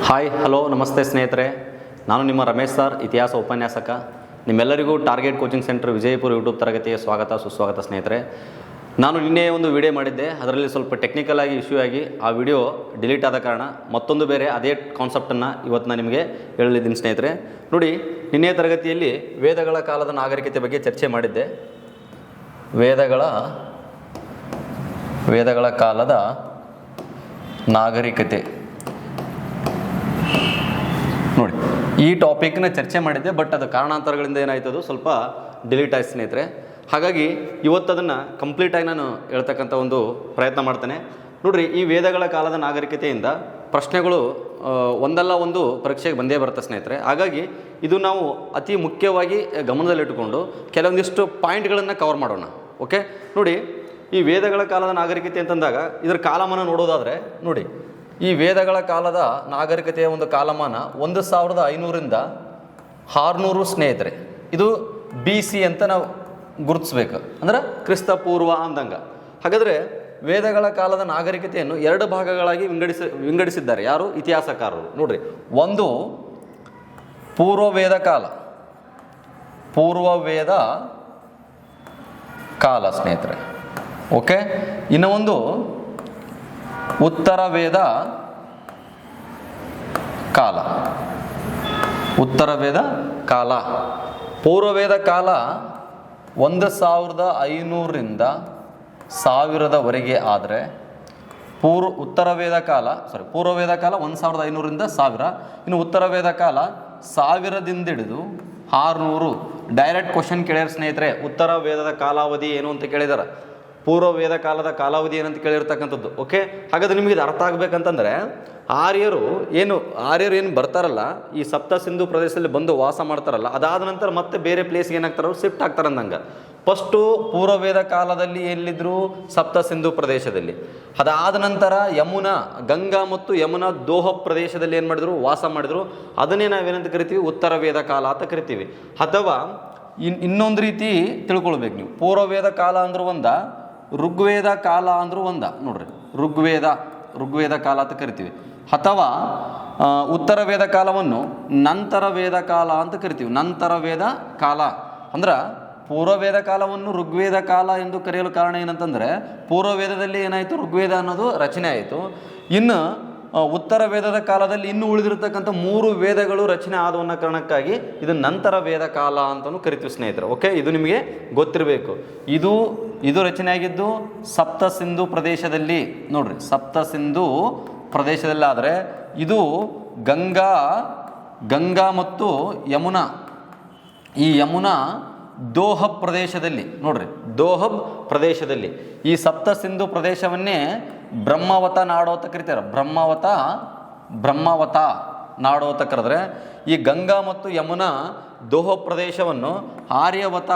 Hi hello ನಮಸ್ತೆ ಸ್ನೇಹಿತರೆ, ನಾನು ನಿಮ್ಮ ರಮೇಶ್ ಸರ್, ಇತಿಹಾಸ ಉಪನ್ಯಾಸಕ. ನಿಮ್ಮೆಲ್ಲರಿಗೂ target coaching centre Vijayapura YouTube ತರಗತಿಗೆ ಸ್ವಾಗತ ಸುಸ್ವಾಗತ. ಸ್ನೇಹಿತರೆ, ನಾನು ನಿನ್ನೆ ಒಂದು ವಿಡಿಯೋ ಮಾಡಿದ್ದೆ, ಅದರಲ್ಲಿ ಸ್ವಲ್ಪ ಟೆಕ್ನಿಕಲ್ ಆಗಿ ಇಶ್ಯೂ ಆಗಿ ಆ ವಿಡಿಯೋ ಡಿಲೀಟ್ ಆದ ಕಾರಣ ಮತ್ತೊಂದು ಬೇರೆ ಅದೇ ಕಾನ್ಸೆಪ್ಟನ್ನು ಇವತ್ತು ನಾನು ನಿಮಗೆ ಹೇಳಲಿದ್ದೀನಿ. ಸ್ನೇಹಿತರೆ ನೋಡಿ, ನಿನ್ನೆ ತರಗತಿಯಲ್ಲಿ ವೇದಗಳ ಕಾಲದ ನಾಗರಿಕತೆ ಬಗ್ಗೆ ಚರ್ಚೆ ಮಾಡಿದ್ದೆ. ವೇದಗಳ ಕಾಲದ ನಾಗರಿಕತೆ ನೋಡಿ, ಈ ಟಾಪಿಕ್ನ ಚರ್ಚೆ ಮಾಡಿದ್ದೆ, ಬಟ್ ಅದು ಕಾರಣಾಂತರಗಳಿಂದ ಏನಾಯ್ತದು ಸ್ವಲ್ಪ ಡಿಲೀಟ್ ಆಯ್ತು ಸ್ನೇಹಿತರೆ. ಹಾಗಾಗಿ ಇವತ್ತು ಅದನ್ನು ಕಂಪ್ಲೀಟಾಗಿ ನಾನು ಹೇಳ್ತಕ್ಕಂಥ ಒಂದು ಪ್ರಯತ್ನ ಮಾಡ್ತೇನೆ. ನೋಡಿರಿ, ಈ ವೇದಗಳ ಕಾಲದ ನಾಗರಿಕತೆಯಿಂದ ಪ್ರಶ್ನೆಗಳು ಒಂದಲ್ಲ ಒಂದು ಪರೀಕ್ಷೆಗೆ ಬಂದೇ ಬರುತ್ತೆ ಸ್ನೇಹಿತರೆ. ಹಾಗಾಗಿ ಇದು ನಾವು ಅತಿ ಮುಖ್ಯವಾಗಿ ಗಮನದಲ್ಲಿಟ್ಟುಕೊಂಡು ಕೆಲವೊಂದಿಷ್ಟು ಪಾಯಿಂಟ್ಗಳನ್ನು ಕವರ್ ಮಾಡೋಣ. ಓಕೆ, ನೋಡಿ, ಈ ವೇದಗಳ ಕಾಲದ ನಾಗರಿಕತೆ ಅಂತಂದಾಗ ಇದರ ಕಾಲಮಾನ ನೋಡೋದಾದರೆ ನೋಡಿ, ಈ ವೇದಗಳ ಕಾಲದ ನಾಗರಿಕತೆಯ ಒಂದು ಕಾಲಮಾನ 1500ರಿಂದ 600 ಸ್ನೇಹಿತರೆ. ಇದು BC ಅಂತ ನಾವು ಗುರುತಿಸ್ಬೇಕು, ಅಂದ್ರೆ ಕ್ರಿಸ್ತ ಪೂರ್ವ ಅಂದಂಗೆ. ಹಾಗಾದರೆ ವೇದಗಳ ಕಾಲದ ನಾಗರಿಕತೆಯನ್ನು 2 ಭಾಗಗಳಾಗಿ ವಿಂಗಡಿಸಿದ್ದಾರೆ ಯಾರು? ಇತಿಹಾಸಕಾರರು. ನೋಡ್ರಿ, ಒಂದು ಪೂರ್ವವೇದ ಕಾಲ ಸ್ನೇಹಿತರೆ. ಓಕೆ, ಇನ್ನು ಒಂದು ಉತ್ತರ ವೇದ ಕಾಲ. ಪೂರ್ವವೇದ ಕಾಲ 1500ರಿಂದ 1000ವರೆಗೆ ಆದರೆ ಪೂರ್ವವೇದ ಕಾಲ 1500ರಿಂದ 1000. ಇನ್ನು ಉತ್ತರ ವೇದ ಕಾಲ 1000ದಿಂದ ಹಿಡಿದು 600. ಡೈರೆಕ್ಟ್ ಕ್ವಶನ್ ಕೇಳ್ಯಾರ ಸ್ನೇಹಿತರೆ, ಉತ್ತರ ವೇದದ ಕಾಲಾವಧಿ ಏನು ಅಂತ ಕೇಳಿದಾರೆ, ಪೂರ್ವ ವೇದ ಕಾಲದ ಕಾಲಾವಧಿ ಏನಂತ ಕೇಳಿರ್ತಕ್ಕಂಥದ್ದು. ಓಕೆ, ಹಾಗಾದ್ರೆ ನಿಮಗೆ ಇದು ಅರ್ಥ ಆಗ್ಬೇಕಂತಂದ್ರೆ ಆರ್ಯರು ಏನು ಬರ್ತಾರಲ್ಲ, ಈ ಸಪ್ತ ಸಿಂಧು ಪ್ರದೇಶದಲ್ಲಿ ಬಂದು ವಾಸ ಮಾಡ್ತಾರಲ್ಲ, ಅದಾದ ನಂತರ ಮತ್ತೆ ಬೇರೆ ಪ್ಲೇಸ್ಗೆ ಏನಾಗ್ತಾರ, ಶಿಫ್ಟ್ ಆಗ್ತಾರೆ ಅಂದಂಗೆ. ಫಸ್ಟು ಪೂರ್ವವೇದ ಕಾಲದಲ್ಲಿ ಎಲ್ಲಿದ್ರು? ಸಪ್ತ ಸಿಂಧು ಪ್ರದೇಶದಲ್ಲಿ. ಅದಾದ ನಂತರ ಗಂಗಾ ಮತ್ತು ಯಮುನಾ ದೋಹ ಪ್ರದೇಶದಲ್ಲಿ ಏನು ಮಾಡಿದ್ರು? ವಾಸ ಮಾಡಿದ್ರು. ಅದನ್ನೇ ನಾವೇನಂತ ಕರಿತೀವಿ? ಉತ್ತರ ವೇದ ಕಾಲ ಅಂತ ಕರಿತೀವಿ. ಅಥವಾ ಇನ್ನೊಂದು ರೀತಿ ತಿಳ್ಕೊಳ್ಬೇಕು ನೀವು, ಪೂರ್ವವೇದ ಕಾಲ ಅಂದ್ರೂ ಒಂದ, ಋಗ್ವೇದ ಕಾಲ ಅಂದ್ರೂ ಒಂದ. ನೋಡ್ರಿ, ಋಗ್ವೇದ ಕಾಲ ಅಂತ ಕರಿತೀವಿ. ಅಥವಾ ಉತ್ತರ ವೇದ ಕಾಲವನ್ನು ನಂತರ ವೇದ ಕಾಲ ಅಂತ ಕರಿತೀವಿ. ನಂತರ ವೇದ ಕಾಲ ಅಂದ್ರೆ ಪೂರ್ವವೇದ ಕಾಲವನ್ನು ಋಗ್ವೇದ ಕಾಲ ಎಂದು ಕರೆಯಲು ಕಾರಣ ಏನಂತಂದರೆ, ಪೂರ್ವವೇದದಲ್ಲಿ ಏನಾಯಿತು? ಋಗ್ವೇದ ಅನ್ನೋದು ರಚನೆ ಆಯಿತು. ಇನ್ನು ಉತ್ತರ ವೇದದ ಕಾಲದಲ್ಲಿ ಇನ್ನೂ ಉಳಿದಿರತಕ್ಕಂಥ 3 ವೇದಗಳು ರಚನೆ ಆದವನ್ನ ಕಾರಣಕ್ಕಾಗಿ ಇದು ನಂತರ ವೇದ ಕಾಲ ಅಂತಲೂ ಕರಿತೀವಿ ಸ್ನೇಹಿತರೆ. ಓಕೆ, ಇದು ನಿಮಗೆ ಗೊತ್ತಿರಬೇಕು. ಇದು ರಚನೆ ಆಗಿದ್ದು ಸಪ್ತ ಸಿಂಧು ಪ್ರದೇಶದಲ್ಲಿ. ನೋಡ್ರಿ, ಸಪ್ತ ಸಿಂಧು ಪ್ರದೇಶದಲ್ಲಿ. ಆದರೆ ಇದು ಗಂಗಾ ಮತ್ತು ಯಮುನಾ, ಈ ಯಮುನಾ ದೋಹಬ್ ಪ್ರದೇಶದಲ್ಲಿ. ನೋಡ್ರಿ, ದೋಹಬ್ ಪ್ರದೇಶದಲ್ಲಿ ಈ ಸಪ್ತ ಸಿಂಧು ಪ್ರದೇಶವನ್ನೇ ಬ್ರಹ್ಮಾವತ ನಾಡು ಅಂತ ಕರಿತಾರೆ. ಬ್ರಹ್ಮಾವತ ನಾಡು ಅಂತ ಕರೆದ್ರೆ, ಈ ಗಂಗಾ ಮತ್ತು ಯಮುನಾ ದೋಹ ಪ್ರದೇಶವನ್ನು ಆರ್ಯವತ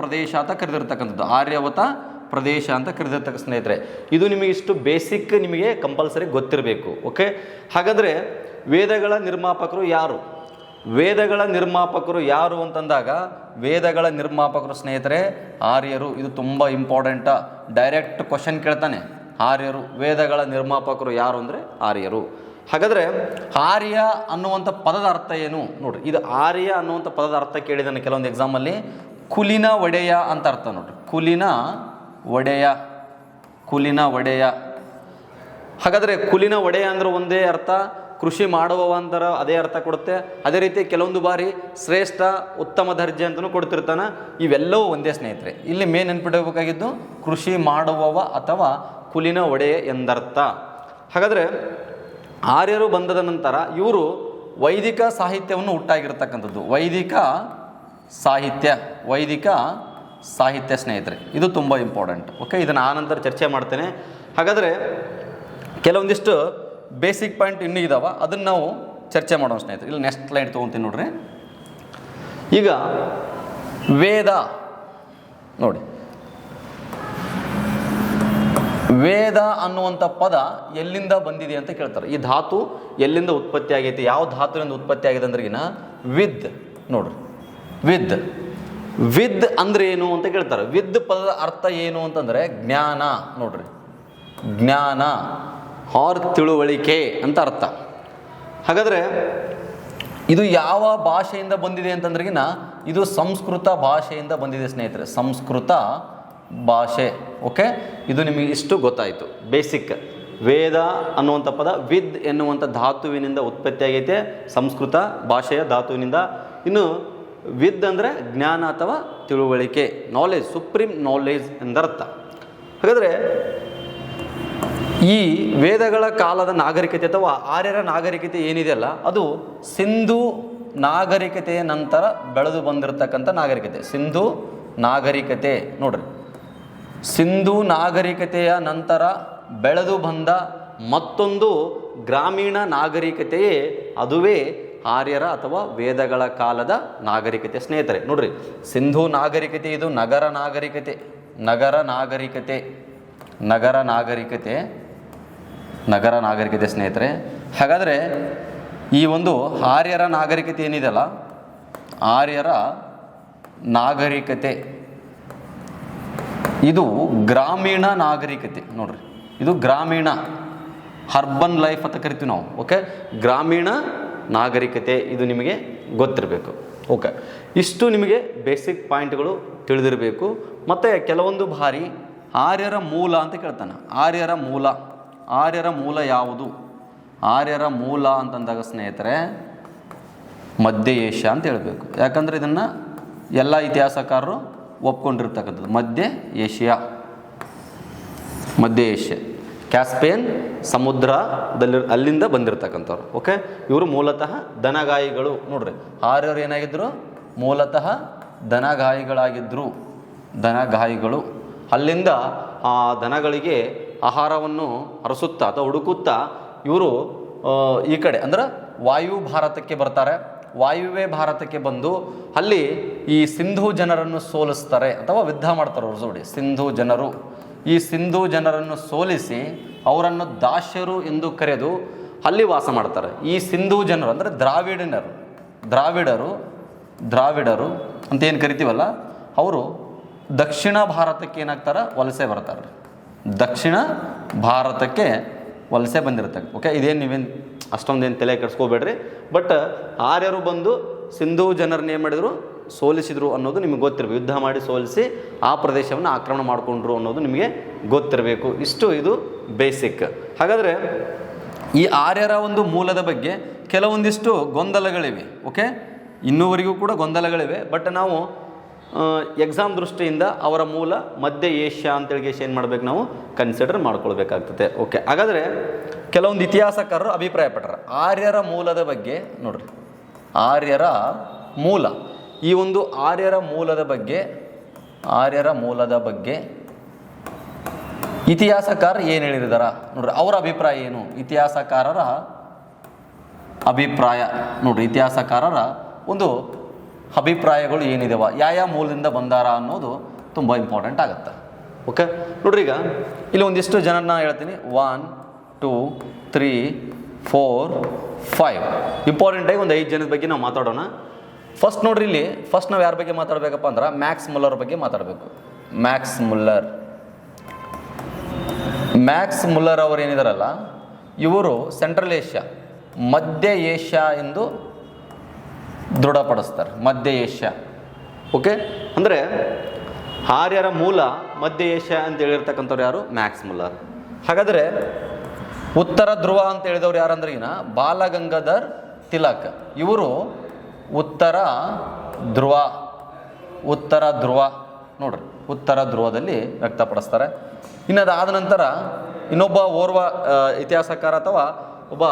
ಪ್ರದೇಶ ಅಂತ ಕರೆದಿರ್ತಕ್ಕಂಥದ್ದು. ಆರ್ಯವತ ಪ್ರದೇಶ ಅಂತ ಕರೆದಿರ್ತಕ್ಕ ಸ್ನೇಹಿತರೆ. ಇದು ನಿಮಗೆ ಇಷ್ಟು ಬೇಸಿಕ್ ನಿಮಗೆ ಕಂಪಲ್ಸರಿ ಗೊತ್ತಿರಬೇಕು. ಓಕೆ, ಹಾಗಾದರೆ ವೇದಗಳ ನಿರ್ಮಾಪಕರು ಯಾರು ಅಂತಂದಾಗ, ವೇದಗಳ ನಿರ್ಮಾಪಕರು ಸ್ನೇಹಿತರೆ ಆರ್ಯರು. ಇದು ತುಂಬ ಇಂಪಾರ್ಟೆಂಟ, ಡೈರೆಕ್ಟ್ ಕ್ವಶನ್ ಕೇಳ್ತಾನೆ. ಆರ್ಯರು, ವೇದಗಳ ನಿರ್ಮಾಪಕರು ಯಾರು ಅಂದರೆ ಆರ್ಯರು. ಹಾಗಾದರೆ ಆರ್ಯ ಅನ್ನುವಂಥ ಪದದ ಅರ್ಥ ಏನು? ನೋಡ್ರಿ, ಇದು ಆರ್ಯ ಅನ್ನುವಂಥ ಪದದ ಅರ್ಥ ಕೇಳಿದಾನೆ ಕೆಲವೊಂದು ಎಕ್ಸಾಮಲ್ಲಿ. ಕುಲಿನ ಒಡೆಯ ಅಂತ ಅರ್ಥ. ನೋಡ್ರಿ, ಕುಲಿನ ಒಡೆಯ. ಹಾಗಾದರೆ ಕುಲಿನ ಒಡೆಯ ಅಂದ್ರೆ ಒಂದೇ ಅರ್ಥ, ಕೃಷಿ ಮಾಡುವವ ಅಂತರ ಅದೇ ಅರ್ಥ ಕೊಡುತ್ತೆ. ಅದೇ ರೀತಿ ಕೆಲವೊಂದು ಬಾರಿ ಶ್ರೇಷ್ಠ, ಉತ್ತಮ ದರ್ಜೆ ಅಂತಲೂ ಕೊಡ್ತಿರ್ತಾನೆ. ಇವೆಲ್ಲವೂ ಒಂದೇ ಸ್ನೇಹಿತರೆ. ಇಲ್ಲಿ ಮೇನ್ ನೆನ್ಪಿಡಬೇಕಾಗಿದ್ದು ಕೃಷಿ ಮಾಡುವವ ಅಥವಾ ಕುಲಿನ ಒಡೆಯ ಎಂದರ್ಥ. ಹಾಗಾದರೆ ಆರ್ಯರು ಬಂದದ ನಂತರ ಇವರು ವೈದಿಕ ಸಾಹಿತ್ಯವನ್ನು ಹುಟ್ಟಾಗಿರ್ತಕ್ಕಂಥದ್ದು. ವೈದಿಕ ಸಾಹಿತ್ಯ ಸ್ನೇಹಿತರೆ, ಇದು ತುಂಬ ಇಂಪಾರ್ಟೆಂಟ್. ಓಕೆ, ಇದನ್ನು ಆನಂತರ ಚರ್ಚೆ ಮಾಡ್ತೇನೆ. ಹಾಗಾದರೆ ಕೆಲವೊಂದಿಷ್ಟು ಬೇಸಿಕ್ ಪಾಯಿಂಟ್ ಇನ್ನೂ ಇದಾವೆ, ಅದನ್ನು ನಾವು ಚರ್ಚೆ ಮಾಡೋಣ ಸ್ನೇಹಿತರೆ. ಇಲ್ಲಿ ನೆಕ್ಸ್ಟ್ ಸ್ಲೈಡ್ ತೊಗೊತೀನಿ ನೋಡ್ರಿ. ಈಗ ವೇದ ನೋಡಿ, ವೇದ ಅನ್ನುವಂಥ ಪದ ಎಲ್ಲಿಂದ ಬಂದಿದೆ ಅಂತ ಕೇಳ್ತಾರೆ. ಈ ಧಾತು ಎಲ್ಲಿಂದ ಉತ್ಪತ್ತಿ ಆಗೈತಿ? ಯಾವ ಧಾತುವಿನಿಂದ ಉತ್ಪತ್ತಿ ಆಗಿದೆ ಅಂದ್ರಿಗಿನ ವಿದ್. ನೋಡ್ರಿ, ವಿದ್ ಅಂದ್ರೆ ಏನು ಅಂತ ಕೇಳ್ತಾರೆ. ವಿದ್ ಪದದ ಅರ್ಥ ಏನು ಅಂತಂದರೆ ಜ್ಞಾನ. ನೋಡ್ರಿ, ಜ್ಞಾನ ಆರ್ ತಿಳುವಳಿಕೆ ಅಂತ ಅರ್ಥ. ಹಾಗಾದರೆ ಇದು ಯಾವ ಭಾಷೆಯಿಂದ ಬಂದಿದೆ ಅಂತಂದ್ರಿಗಿನ ಇದು ಸಂಸ್ಕೃತ ಭಾಷೆಯಿಂದ ಬಂದಿದೆ ಸ್ನೇಹಿತರೆ, ಸಂಸ್ಕೃತ ಭಾಷೆ. ಓಕೆ, ಇದು ನಿಮಗೆ ಇಷ್ಟು ಗೊತ್ತಾಯಿತು ಬೇಸಿಕ್. ವೇದ ಅನ್ನುವಂಥ ಪದ ವಿದ್ ಎನ್ನುವಂಥ ಧಾತುವಿನಿಂದ ಉತ್ಪತ್ತಿಯಾಗೈತೆ, ಸಂಸ್ಕೃತ ಭಾಷೆಯ ಧಾತುವಿನಿಂದ. ಇನ್ನು ವಿದ್ ಅಂದರೆ ಜ್ಞಾನ ಅಥವಾ ತಿಳುವಳಿಕೆ, ನಾಲೆಜ್, ಸುಪ್ರೀಂ ನಾಲೆಜ್ ಎಂದರ್ಥ. ಹಾಗಾದರೆ ಈ ವೇದಗಳ ಕಾಲದ ನಾಗರಿಕತೆ ಅಥವಾ ಆರ್ಯರ ನಾಗರಿಕತೆ ಏನಿದೆಯಲ್ಲ ಅದು ಸಿಂಧೂ ನಾಗರಿಕತೆಯ ನಂತರ ಬೆಳೆದು ಬಂದಿರತಕ್ಕಂಥ ನಾಗರಿಕತೆ. ಸಿಂಧೂ ನಾಗರಿಕತೆ ನೋಡ್ರಿ, ಸಿಂಧೂ ನಾಗರಿಕತೆಯ ನಂತರ ಬೆಳೆದು ಬಂದ ಮತ್ತೊಂದು ಗ್ರಾಮೀಣ ನಾಗರಿಕತೆಯೇ ಅದುವೇ ಆರ್ಯರ ಅಥವಾ ವೇದಗಳ ಕಾಲದ ನಾಗರಿಕತೆ ಸ್ನೇಹಿತರೆ. ನೋಡ್ರಿ, ಸಿಂಧೂ ನಾಗರಿಕತೆ ಇದು ನಗರ ನಾಗರಿಕತೆ, ನಗರ ನಾಗರಿಕತೆ, ನಗರ ನಾಗರಿಕತೆ, ನಗರ ನಾಗರಿಕತೆ ಸ್ನೇಹಿತರೆ. ಹಾಗಾದರೆ ಈ ಒಂದು ಆರ್ಯರ ನಾಗರಿಕತೆ ಏನಿದೆಯಲ್ಲ, ಆರ್ಯರ ನಾಗರಿಕತೆ ಇದು ಗ್ರಾಮೀಣ ನಾಗರಿಕತೆ. ನೋಡ್ರಿ, ಇದು ಗ್ರಾಮೀಣ, ಅರ್ಬನ್ ಲೈಫ್ ಅಂತ ಕರಿತೀವಿ ನಾವು. ಓಕೆ, ಗ್ರಾಮೀಣ ನಾಗರಿಕತೆ ಇದು ನಿಮಗೆ ಗೊತ್ತಿರಬೇಕು. ಓಕೆ, ಇಷ್ಟು ನಿಮಗೆ ಬೇಸಿಕ್ ಪಾಯಿಂಟ್ಗಳು ತಿಳಿದಿರಬೇಕು. ಮತ್ತು ಕೆಲವೊಂದು ಬಾರಿ ಆರ್ಯರ ಮೂಲ ಅಂತ ಕೇಳ್ತಾನೆ. ಆರ್ಯರ ಮೂಲ, ಆರ್ಯರ ಮೂಲ ಯಾವುದು? ಆರ್ಯರ ಮೂಲ ಅಂತಂದಾಗ ಸ್ನೇಹಿತರೆ ಮಧ್ಯ ಏಷ್ಯಾ ಅಂತ ಹೇಳಬೇಕು. ಯಾಕಂದರೆ ಇದನ್ನು ಎಲ್ಲ ಇತಿಹಾಸಕಾರರು ಒಪ್ಕೊಂಡಿರ್ತಕ್ಕಂಥದ್ದು. ಮಧ್ಯ ಏಷ್ಯಾ, ಮಧ್ಯ ಏಷ್ಯಾ, ಕ್ಯಾಸ್ಪಿಯನ್ ಸಮುದ್ರದಲ್ಲಿ ಅಲ್ಲಿಂದ ಬಂದಿರತಕ್ಕಂಥವ್ರು. ಓಕೆ, ಇವರು ಮೂಲತಃ ದನಗಾಯಿಗಳು. ನೋಡ್ರಿ, ಆರ್ಯರು ಏನಾಗಿದ್ದರು? ಮೂಲತಃ ದನಗಾಯಿಗಳಾಗಿದ್ದರು, ದನಗಾಯಿಗಳು. ಅಲ್ಲಿಂದ ಆ ದನಗಳಿಗೆ ಆಹಾರವನ್ನು ಹರಸುತ್ತಾ ಅಥವಾ ಹುಡುಕುತ್ತಾ ಇವರು ಈ ಕಡೆ ಅಂದ್ರೆ ವಾಯು ಭಾರತಕ್ಕೆ ಬರ್ತಾರೆ. ವಾಯುವ್ಯ ಭಾರತಕ್ಕೆ ಬಂದು ಅಲ್ಲಿ ಈ ಸಿಂಧೂ ಜನರನ್ನು ಸೋಲಿಸ್ತಾರೆ ಅಥವಾ ಯುದ್ಧ ಮಾಡ್ತಾರೆ ಅವ್ರ ಜೋಡಿ. ಸಿಂಧೂ ಜನರು, ಈ ಸಿಂಧೂ ಜನರನ್ನು ಸೋಲಿಸಿ ಅವರನ್ನು ದಾಸ್ಯರು ಎಂದು ಕರೆದು ಅಲ್ಲಿ ವಾಸ ಮಾಡ್ತಾರೆ. ಈ ಸಿಂಧೂ ಜನರು ಅಂದರೆ ದ್ರಾವಿಡರು ಅಂತ ಏನು ಕರಿತೀವಲ್ಲ, ಅವರು ದಕ್ಷಿಣ ಭಾರತಕ್ಕೆ ಏನಾಗ್ತಾರೆ? ವಲಸೆ ಬರ್ತಾರೆ. ದಕ್ಷಿಣ ಭಾರತಕ್ಕೆ ವಲಸೆ ಬಂದಿರ್ತಾರೆ. ಓಕೆ, ಇದೇನು ನೀವೇನು ಅಷ್ಟೊಂದೇನು ತಲೆ ಕೆಡಿಸ್ಕೋಬೇಡ್ರಿ. ಬಟ್ ಆರ್ಯರು ಬಂದು ಸಿಂಧೂ ಜನರನ್ನ ಏನು ಮಾಡಿದರು? ಸೋಲಿಸಿದರು ಅನ್ನೋದು ನಿಮಗೆ ಗೊತ್ತಿರಬೇಕು. ಯುದ್ಧ ಮಾಡಿ ಸೋಲಿಸಿ ಆ ಪ್ರದೇಶವನ್ನು ಆಕ್ರಮಣ ಮಾಡಿಕೊಂಡ್ರು ಅನ್ನೋದು ನಿಮಗೆ ಗೊತ್ತಿರಬೇಕು. ಇಷ್ಟು ಇದು ಬೇಸಿಕ್. ಹಾಗಾದರೆ ಈ ಆರ್ಯರ ಒಂದು ಮೂಲದ ಬಗ್ಗೆ ಕೆಲವೊಂದಿಷ್ಟು ಗೊಂದಲಗಳಿವೆ. ಓಕೆ, ಇನ್ನೂವರೆಗೂ ಕೂಡ ಗೊಂದಲಗಳಿವೆ. ಬಟ್ ನಾವು ಎಕ್ಸಾಮ್ ದೃಷ್ಟಿಯಿಂದ ಅವರ ಮೂಲ ಮಧ್ಯ ಏಷ್ಯಾ ಅಂತೇಳಿ ಏನು ಮಾಡಬೇಕು? ನಾವು ಕನ್ಸಿಡರ್ ಮಾಡ್ಕೊಳ್ಬೇಕಾಗ್ತದೆ. ಓಕೆ, ಹಾಗಾದರೆ ಕೆಲವೊಂದು ಇತಿಹಾಸಕಾರರು ಅಭಿಪ್ರಾಯಪಟ್ಟರು ಆರ್ಯರ ಮೂಲದ ಬಗ್ಗೆ. ನೋಡ್ರಿ, ಆರ್ಯರ ಮೂಲ, ಈ ಒಂದು ಆರ್ಯರ ಮೂಲದ ಬಗ್ಗೆ ಇತಿಹಾಸಕಾರ ಏನು ಹೇಳಿದಾರ ನೋಡ್ರಿ, ಅವರ ಅಭಿಪ್ರಾಯ ಏನು? ಇತಿಹಾಸಕಾರರ ಅಭಿಪ್ರಾಯ ನೋಡ್ರಿ, ಇತಿಹಾಸಕಾರರ ಒಂದು ಅಭಿಪ್ರಾಯಗಳು ಏನಿದಾವ, ಯಾವ ಮೂಲದಿಂದ ಬಂದಾರ ಅನ್ನೋದು ತುಂಬ ಇಂಪಾರ್ಟೆಂಟ್ ಆಗುತ್ತೆ. ಓಕೆ, ನೋಡ್ರಿ, ಈಗ ಇಲ್ಲಿ ಒಂದಿಷ್ಟು ಜನರನ್ನ ಹೇಳ್ತೀನಿ. 1 2 3 4 5 ಇಂಪಾರ್ಟೆಂಟಾಗಿ ಒಂದು 5 ಜನದ ಬಗ್ಗೆ ನಾವು ಮಾತಾಡೋಣ. ಫಸ್ಟ್ ನೋಡ್ರಿ, ಇಲ್ಲಿ ಫಸ್ಟ್ ನಾವು ಯಾರ ಬಗ್ಗೆ ಮಾತಾಡಬೇಕಪ್ಪ ಅಂದ್ರೆ ಮ್ಯಾಕ್ಸ್ ಮುಲ್ಲರ್ ಬಗ್ಗೆ ಮಾತಾಡಬೇಕು. ಮ್ಯಾಕ್ಸ್ ಮುಲ್ಲರ್ ಅವರು ಏನಿದಾರಲ್ಲ, ಇವರು ಸೆಂಟ್ರಲ್ ಏಷ್ಯಾ, ಮಧ್ಯ ಏಷ್ಯಾ ಎಂದು ದೃಢಪಡಿಸ್ತಾರೆ. ಮಧ್ಯ ಏಷ್ಯಾ. ಓಕೆ, ಅಂದರೆ ಆರ್ಯರ ಮೂಲ ಮಧ್ಯ ಏಷ್ಯಾ ಅಂತ ಹೇಳಿರ್ತಕ್ಕಂಥವ್ರು ಯಾರು? Max Muller. ಹಾಗಾದರೆ ಉತ್ತರ ಧ್ರುವ ಅಂತ ಹೇಳಿದವ್ರು ಯಾರಂದ್ರೆ ಬಾಲಗಂಗಾಧರ್ ತಿಲಕ್. ಇವರು ಉತ್ತರ ಧ್ರುವ ನೋಡ್ರಿ, ಉತ್ತರ ಧ್ರುವದಲ್ಲಿ ವ್ಯಕ್ತಪಡಿಸ್ತಾರೆ. ಇನ್ನದಾದ ನಂತರ ಇನ್ನೊಬ್ಬ ಓರ್ವ ಇತಿಹಾಸಕಾರ ಅಥವಾ ಒಬ್ಬ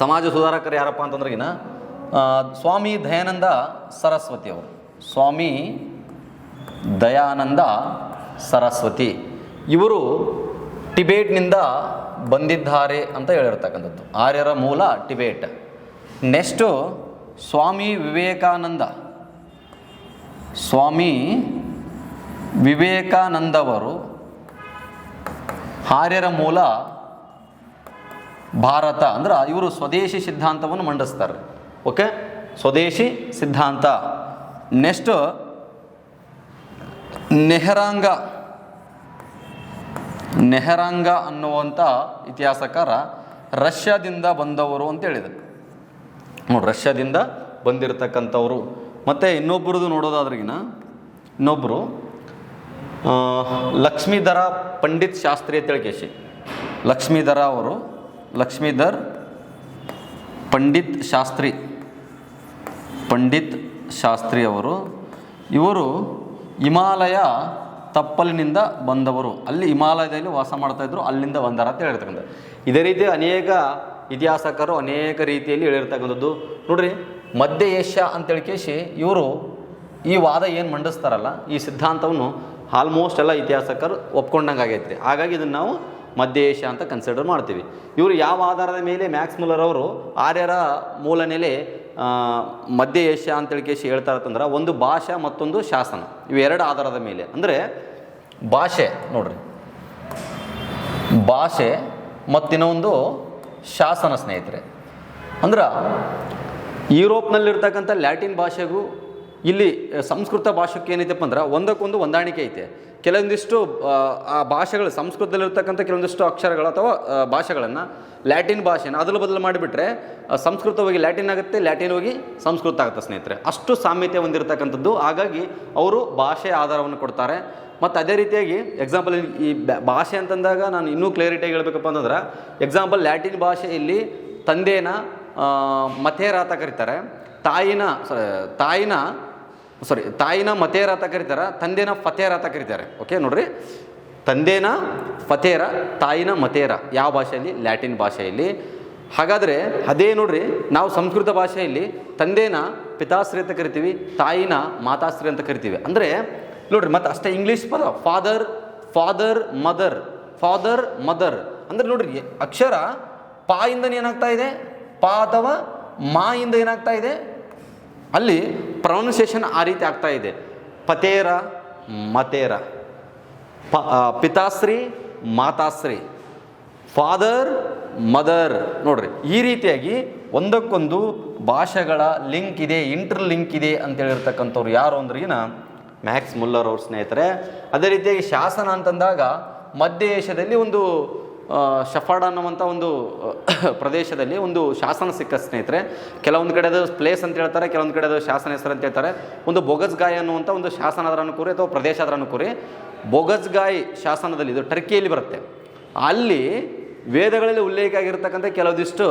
ಸಮಾಜ ಸುಧಾರಕರು ಯಾರಪ್ಪ ಅಂತಂದ್ರೆ ಸ್ವಾಮಿ ದಯಾನಂದ ಸರಸ್ವತಿ ಅವರು. ಸ್ವಾಮಿ ದಯಾನಂದ ಸರಸ್ವತಿ ಇವರು ಟಿಬೇಟ್ನಿಂದ ಬಂದಿದ್ದಾರೆ ಅಂತ ಹೇಳಿರ್ತಕ್ಕಂಥದ್ದು. ಆರ್ಯರ ಮೂಲ ಟಿಬೇಟ್. ನೆಕ್ಸ್ಟು ಸ್ವಾಮಿ ವಿವೇಕಾನಂದವರು ಆರ್ಯರ ಮೂಲ ಭಾರತ ಅಂದ್ರೆ ಇವರು ಸ್ವದೇಶಿ ಸಿದ್ಧಾಂತವನ್ನು ಮಂಡಿಸ್ತಾರೆ. ಓಕೆ, ಸ್ವದೇಶಿ ಸಿದ್ಧಾಂತ. ನೆಕ್ಸ್ಟ್ ನೆಹರಾಂಗ ಅನ್ನುವಂಥ ಇತಿಹಾಸಕಾರ ರಷ್ಯಾದಿಂದ ಬಂದವರು ಅಂತ ಹೇಳಿದರು. ನೋಡಿ, ರಷ್ಯಾದಿಂದ ಬಂದಿರತಕ್ಕಂಥವ್ರು. ಮತ್ತು ಇನ್ನೊಬ್ಬರದು ನೋಡೋದಾದ್ರಿಗಿನ ಇನ್ನೊಬ್ಬರು ಲಕ್ಷ್ಮೀಧರ ಪಂಡಿತ್ ಶಾಸ್ತ್ರಿ ಅಂತ ಹೇಳಿ ಲಕ್ಷ್ಮೀಧರ ಅವರು, ಲಕ್ಷ್ಮೀಧರ್ ಪಂಡಿತ್ ಶಾಸ್ತ್ರಿ ಅವರು, ಇವರು ಹಿಮಾಲಯ ತಪ್ಪಲಿನಿಂದ ಬಂದವರು. ಅಲ್ಲಿ ಹಿಮಾಲಯದಲ್ಲಿ ವಾಸ ಮಾಡ್ತಾಯಿದ್ರು, ಅಲ್ಲಿಂದ ಬಂದಾರ ಅಂತ ಹೇಳಿರ್ತಕ್ಕಂಥ. ಇದೇ ರೀತಿ ಅನೇಕ ಇತಿಹಾಸಕಾರರು ಅನೇಕ ರೀತಿಯಲ್ಲಿ ಹೇಳಿರ್ತಕ್ಕಂಥದ್ದು. ನೋಡ್ರಿ, ಮಧ್ಯ ಏಷ್ಯಾ ಅಂತೇಳಿ ಇವರು ಈ ವಾದ ಏನು ಮಂಡಿಸ್ತಾರಲ್ಲ, ಈ ಸಿದ್ಧಾಂತವನ್ನು ಆಲ್ಮೋಸ್ಟ್ ಎಲ್ಲ ಇತಿಹಾಸಕಾರರು ಒಪ್ಕೊಂಡಂಗೆ ಆಗೈತೆ. ಹಾಗಾಗಿ ಇದನ್ನು ನಾವು ಮಧ್ಯ ಏಷ್ಯಾ ಅಂತ ಕನ್ಸಿಡರ್ ಮಾಡ್ತೀವಿ. ಇವರು ಯಾವ ಆಧಾರದ ಮೇಲೆ ಮ್ಯಾಕ್ಸ್ ಮುಲ್ಲರ್ ಅವರು ಆರ್ಯರ ಮೂಲ ನೆಲೆ ಮಧ್ಯ ಏಷ್ಯಾ ಅಂತೇಳಿ ಹೇಳ್ತಾ ಇರ್ತಂದ್ರೆ, ಒಂದು ಭಾಷೆ ಮತ್ತೊಂದು ಶಾಸನ, ಇವೆರಡು ಆಧಾರದ ಮೇಲೆ. ಅಂದರೆ ಭಾಷೆ ನೋಡ್ರಿ, ಭಾಷೆ ಮತ್ತಿನ್ನೊಂದು ಶಾಸನ ಸ್ನೇಹಿತರೆ. ಅಂದ್ರೆ ಯುರೋಪ್ನಲ್ಲಿರ್ತಕ್ಕಂಥ ಲ್ಯಾಟಿನ್ ಭಾಷೆಗೂ ಇಲ್ಲಿ ಸಂಸ್ಕೃತ ಭಾಷೆಗೆ ಏನೈತಪ್ಪ ಅಂದ್ರೆ ಒಂದಕ್ಕೊಂದು ಹೊಂದಾಣಿಕೆ ಐತೆ. ಕೆಲವೊಂದಿಷ್ಟು ಆ ಭಾಷೆಗಳು, ಸಂಸ್ಕೃತದಲ್ಲಿರ್ತಕ್ಕಂಥ ಕೆಲವೊಂದಿಷ್ಟು ಅಕ್ಷರಗಳು ಅಥವಾ ಭಾಷೆಗಳನ್ನು ಲ್ಯಾಟಿನ್ ಭಾಷೆನ ಅದಲು ಬದಲು ಮಾಡಿಬಿಟ್ರೆ ಸಂಸ್ಕೃತ ಹೋಗಿ ಲ್ಯಾಟಿನ್ ಆಗುತ್ತೆ, ಲ್ಯಾಟಿನ್ ಹೋಗಿ ಸಂಸ್ಕೃತ ಆಗುತ್ತೆ ಸ್ನೇಹಿತರೆ. ಅಷ್ಟು ಸಾಮ್ಯತೆ ಹೊಂದಿರತಕ್ಕಂಥದ್ದು. ಹಾಗಾಗಿ ಅವರು ಭಾಷೆಯ ಆಧಾರವನ್ನು ಕೊಡ್ತಾರೆ. ಮತ್ತು ಅದೇ ರೀತಿಯಾಗಿ ಎಕ್ಸಾಂಪಲ್ ಈ ಭಾಷೆ ಅಂತಂದಾಗ ನಾನು ಇನ್ನೂ ಕ್ಲಿಯರಿಟಿಯಾಗಿ ಹೇಳ್ಬೇಕಪ್ಪ ಅಂತಂದ್ರೆ, ಎಕ್ಸಾಂಪಲ್ ಲ್ಯಾಟಿನ್ ಭಾಷೆಯಲ್ಲಿ ತಂದೆನ ಮಥೇರ ಅಂತ ಕರೀತಾರೆ, ತಾಯಿನ ಮಥೇರ ಅಂತ ಕರೀತಾರೆ, ತಂದೆನ ಫತೇರ ಅಂತ ಕರೀತಾರೆ. ಓಕೆ ನೋಡ್ರಿ, ತಂದೆನ ಫತೇರ, ತಾಯಿನ ಮಥೇರ. ಯಾವ ಭಾಷೆಯಲ್ಲಿ? ಲ್ಯಾಟಿನ್ ಭಾಷೆಯಲ್ಲಿ. ಹಾಗಾದರೆ ಅದೇ ನೋಡ್ರಿ, ನಾವು ಸಂಸ್ಕೃತ ಭಾಷೆಯಲ್ಲಿ ತಂದೆನ ಪಿತಾಶ್ರೀ ಅಂತ ಕರಿತೀವಿ, ತಾಯಿನ ಮಾತಾಶ್ರೀ ಅಂತ ಕರಿತೀವಿ. ಅಂದರೆ ನೋಡ್ರಿ, ಮತ್ತು ಅಷ್ಟೇ ಇಂಗ್ಲೀಷ್ ಪದ ಫಾದರ್ ಮದರ್. ಅಂದರೆ ನೋಡ್ರಿ, ಅಕ್ಷರ ಪಾ ಇಂದ ಏನಾಗ್ತಾ ಇದೆ, ಪಾ ಅಥವಾ ಮಾ ಇಂದ ಏನಾಗ್ತಾ ಇದೆ, ಅಲ್ಲಿ ಪ್ರೊನೌನ್ಸಿಯೇಷನ್ ಆ ರೀತಿ ಆಗ್ತಾ ಇದೆ. ಪತೇರ ಮತೇರ, ಪಿತಾಶ್ರೀ ಮಾತಾಶ್ರೀ, ಫಾದರ್ ಮದರ್. ನೋಡ್ರಿ, ಈ ರೀತಿಯಾಗಿ ಒಂದಕ್ಕೊಂದು ಭಾಷೆಗಳ ಲಿಂಕ್ ಇದೆ, ಇಂಟರ್ ಲಿಂಕ್ ಇದೆ ಅಂತೇಳಿರ್ತಕ್ಕಂಥವ್ರು ಯಾರು ಅಂದ್ರಿಗಿನ ಮ್ಯಾಕ್ಸ್ ಮುಲ್ಲರ್ ಅವ್ರ ಸ್ನೇಹಿತರೆ. ಅದೇ ರೀತಿಯಾಗಿ ಶಾಸನ ಅಂತಂದಾಗ ಮಧ್ಯ ಏಷ್ಯಾದಲ್ಲಿ ಒಂದು ಶಫಾಡ್ ಅನ್ನುವಂಥ ಒಂದು ಪ್ರದೇಶದಲ್ಲಿ ಒಂದು ಶಾಸನ ಸಿಕ್ಕ ಸ್ನೇಹಿತರೆ. ಕೆಲವೊಂದು ಕಡೆ ಅದು ಪ್ಲೇಸ್ ಅಂತ ಹೇಳ್ತಾರೆ, ಕೆಲವೊಂದು ಕಡೆ ಅದು ಶಾಸನ ಹೆಸರು ಅಂತ ಹೇಳ್ತಾರೆ. ಒಂದು ಬೊಗಜ್ಗಾಯ್ ಅನ್ನುವಂಥ ಒಂದು ಶಾಸನ ಅದರ ಅನುಕೂರಿ ಅಥವಾ ಪ್ರದೇಶ ಅದರ ಅನುಕೂರಿ. ಬೊಗಜ್ಗಾಯ್ ಶಾಸನದಲ್ಲಿ, ಇದು ಟರ್ಕಿಯಲ್ಲಿ ಬರುತ್ತೆ. ಅಲ್ಲಿ ವೇದಗಳಲ್ಲಿ ಉಲ್ಲೇಖ ಆಗಿರ್ತಕ್ಕಂಥ ಕೆಲವೊಂದಿಷ್ಟು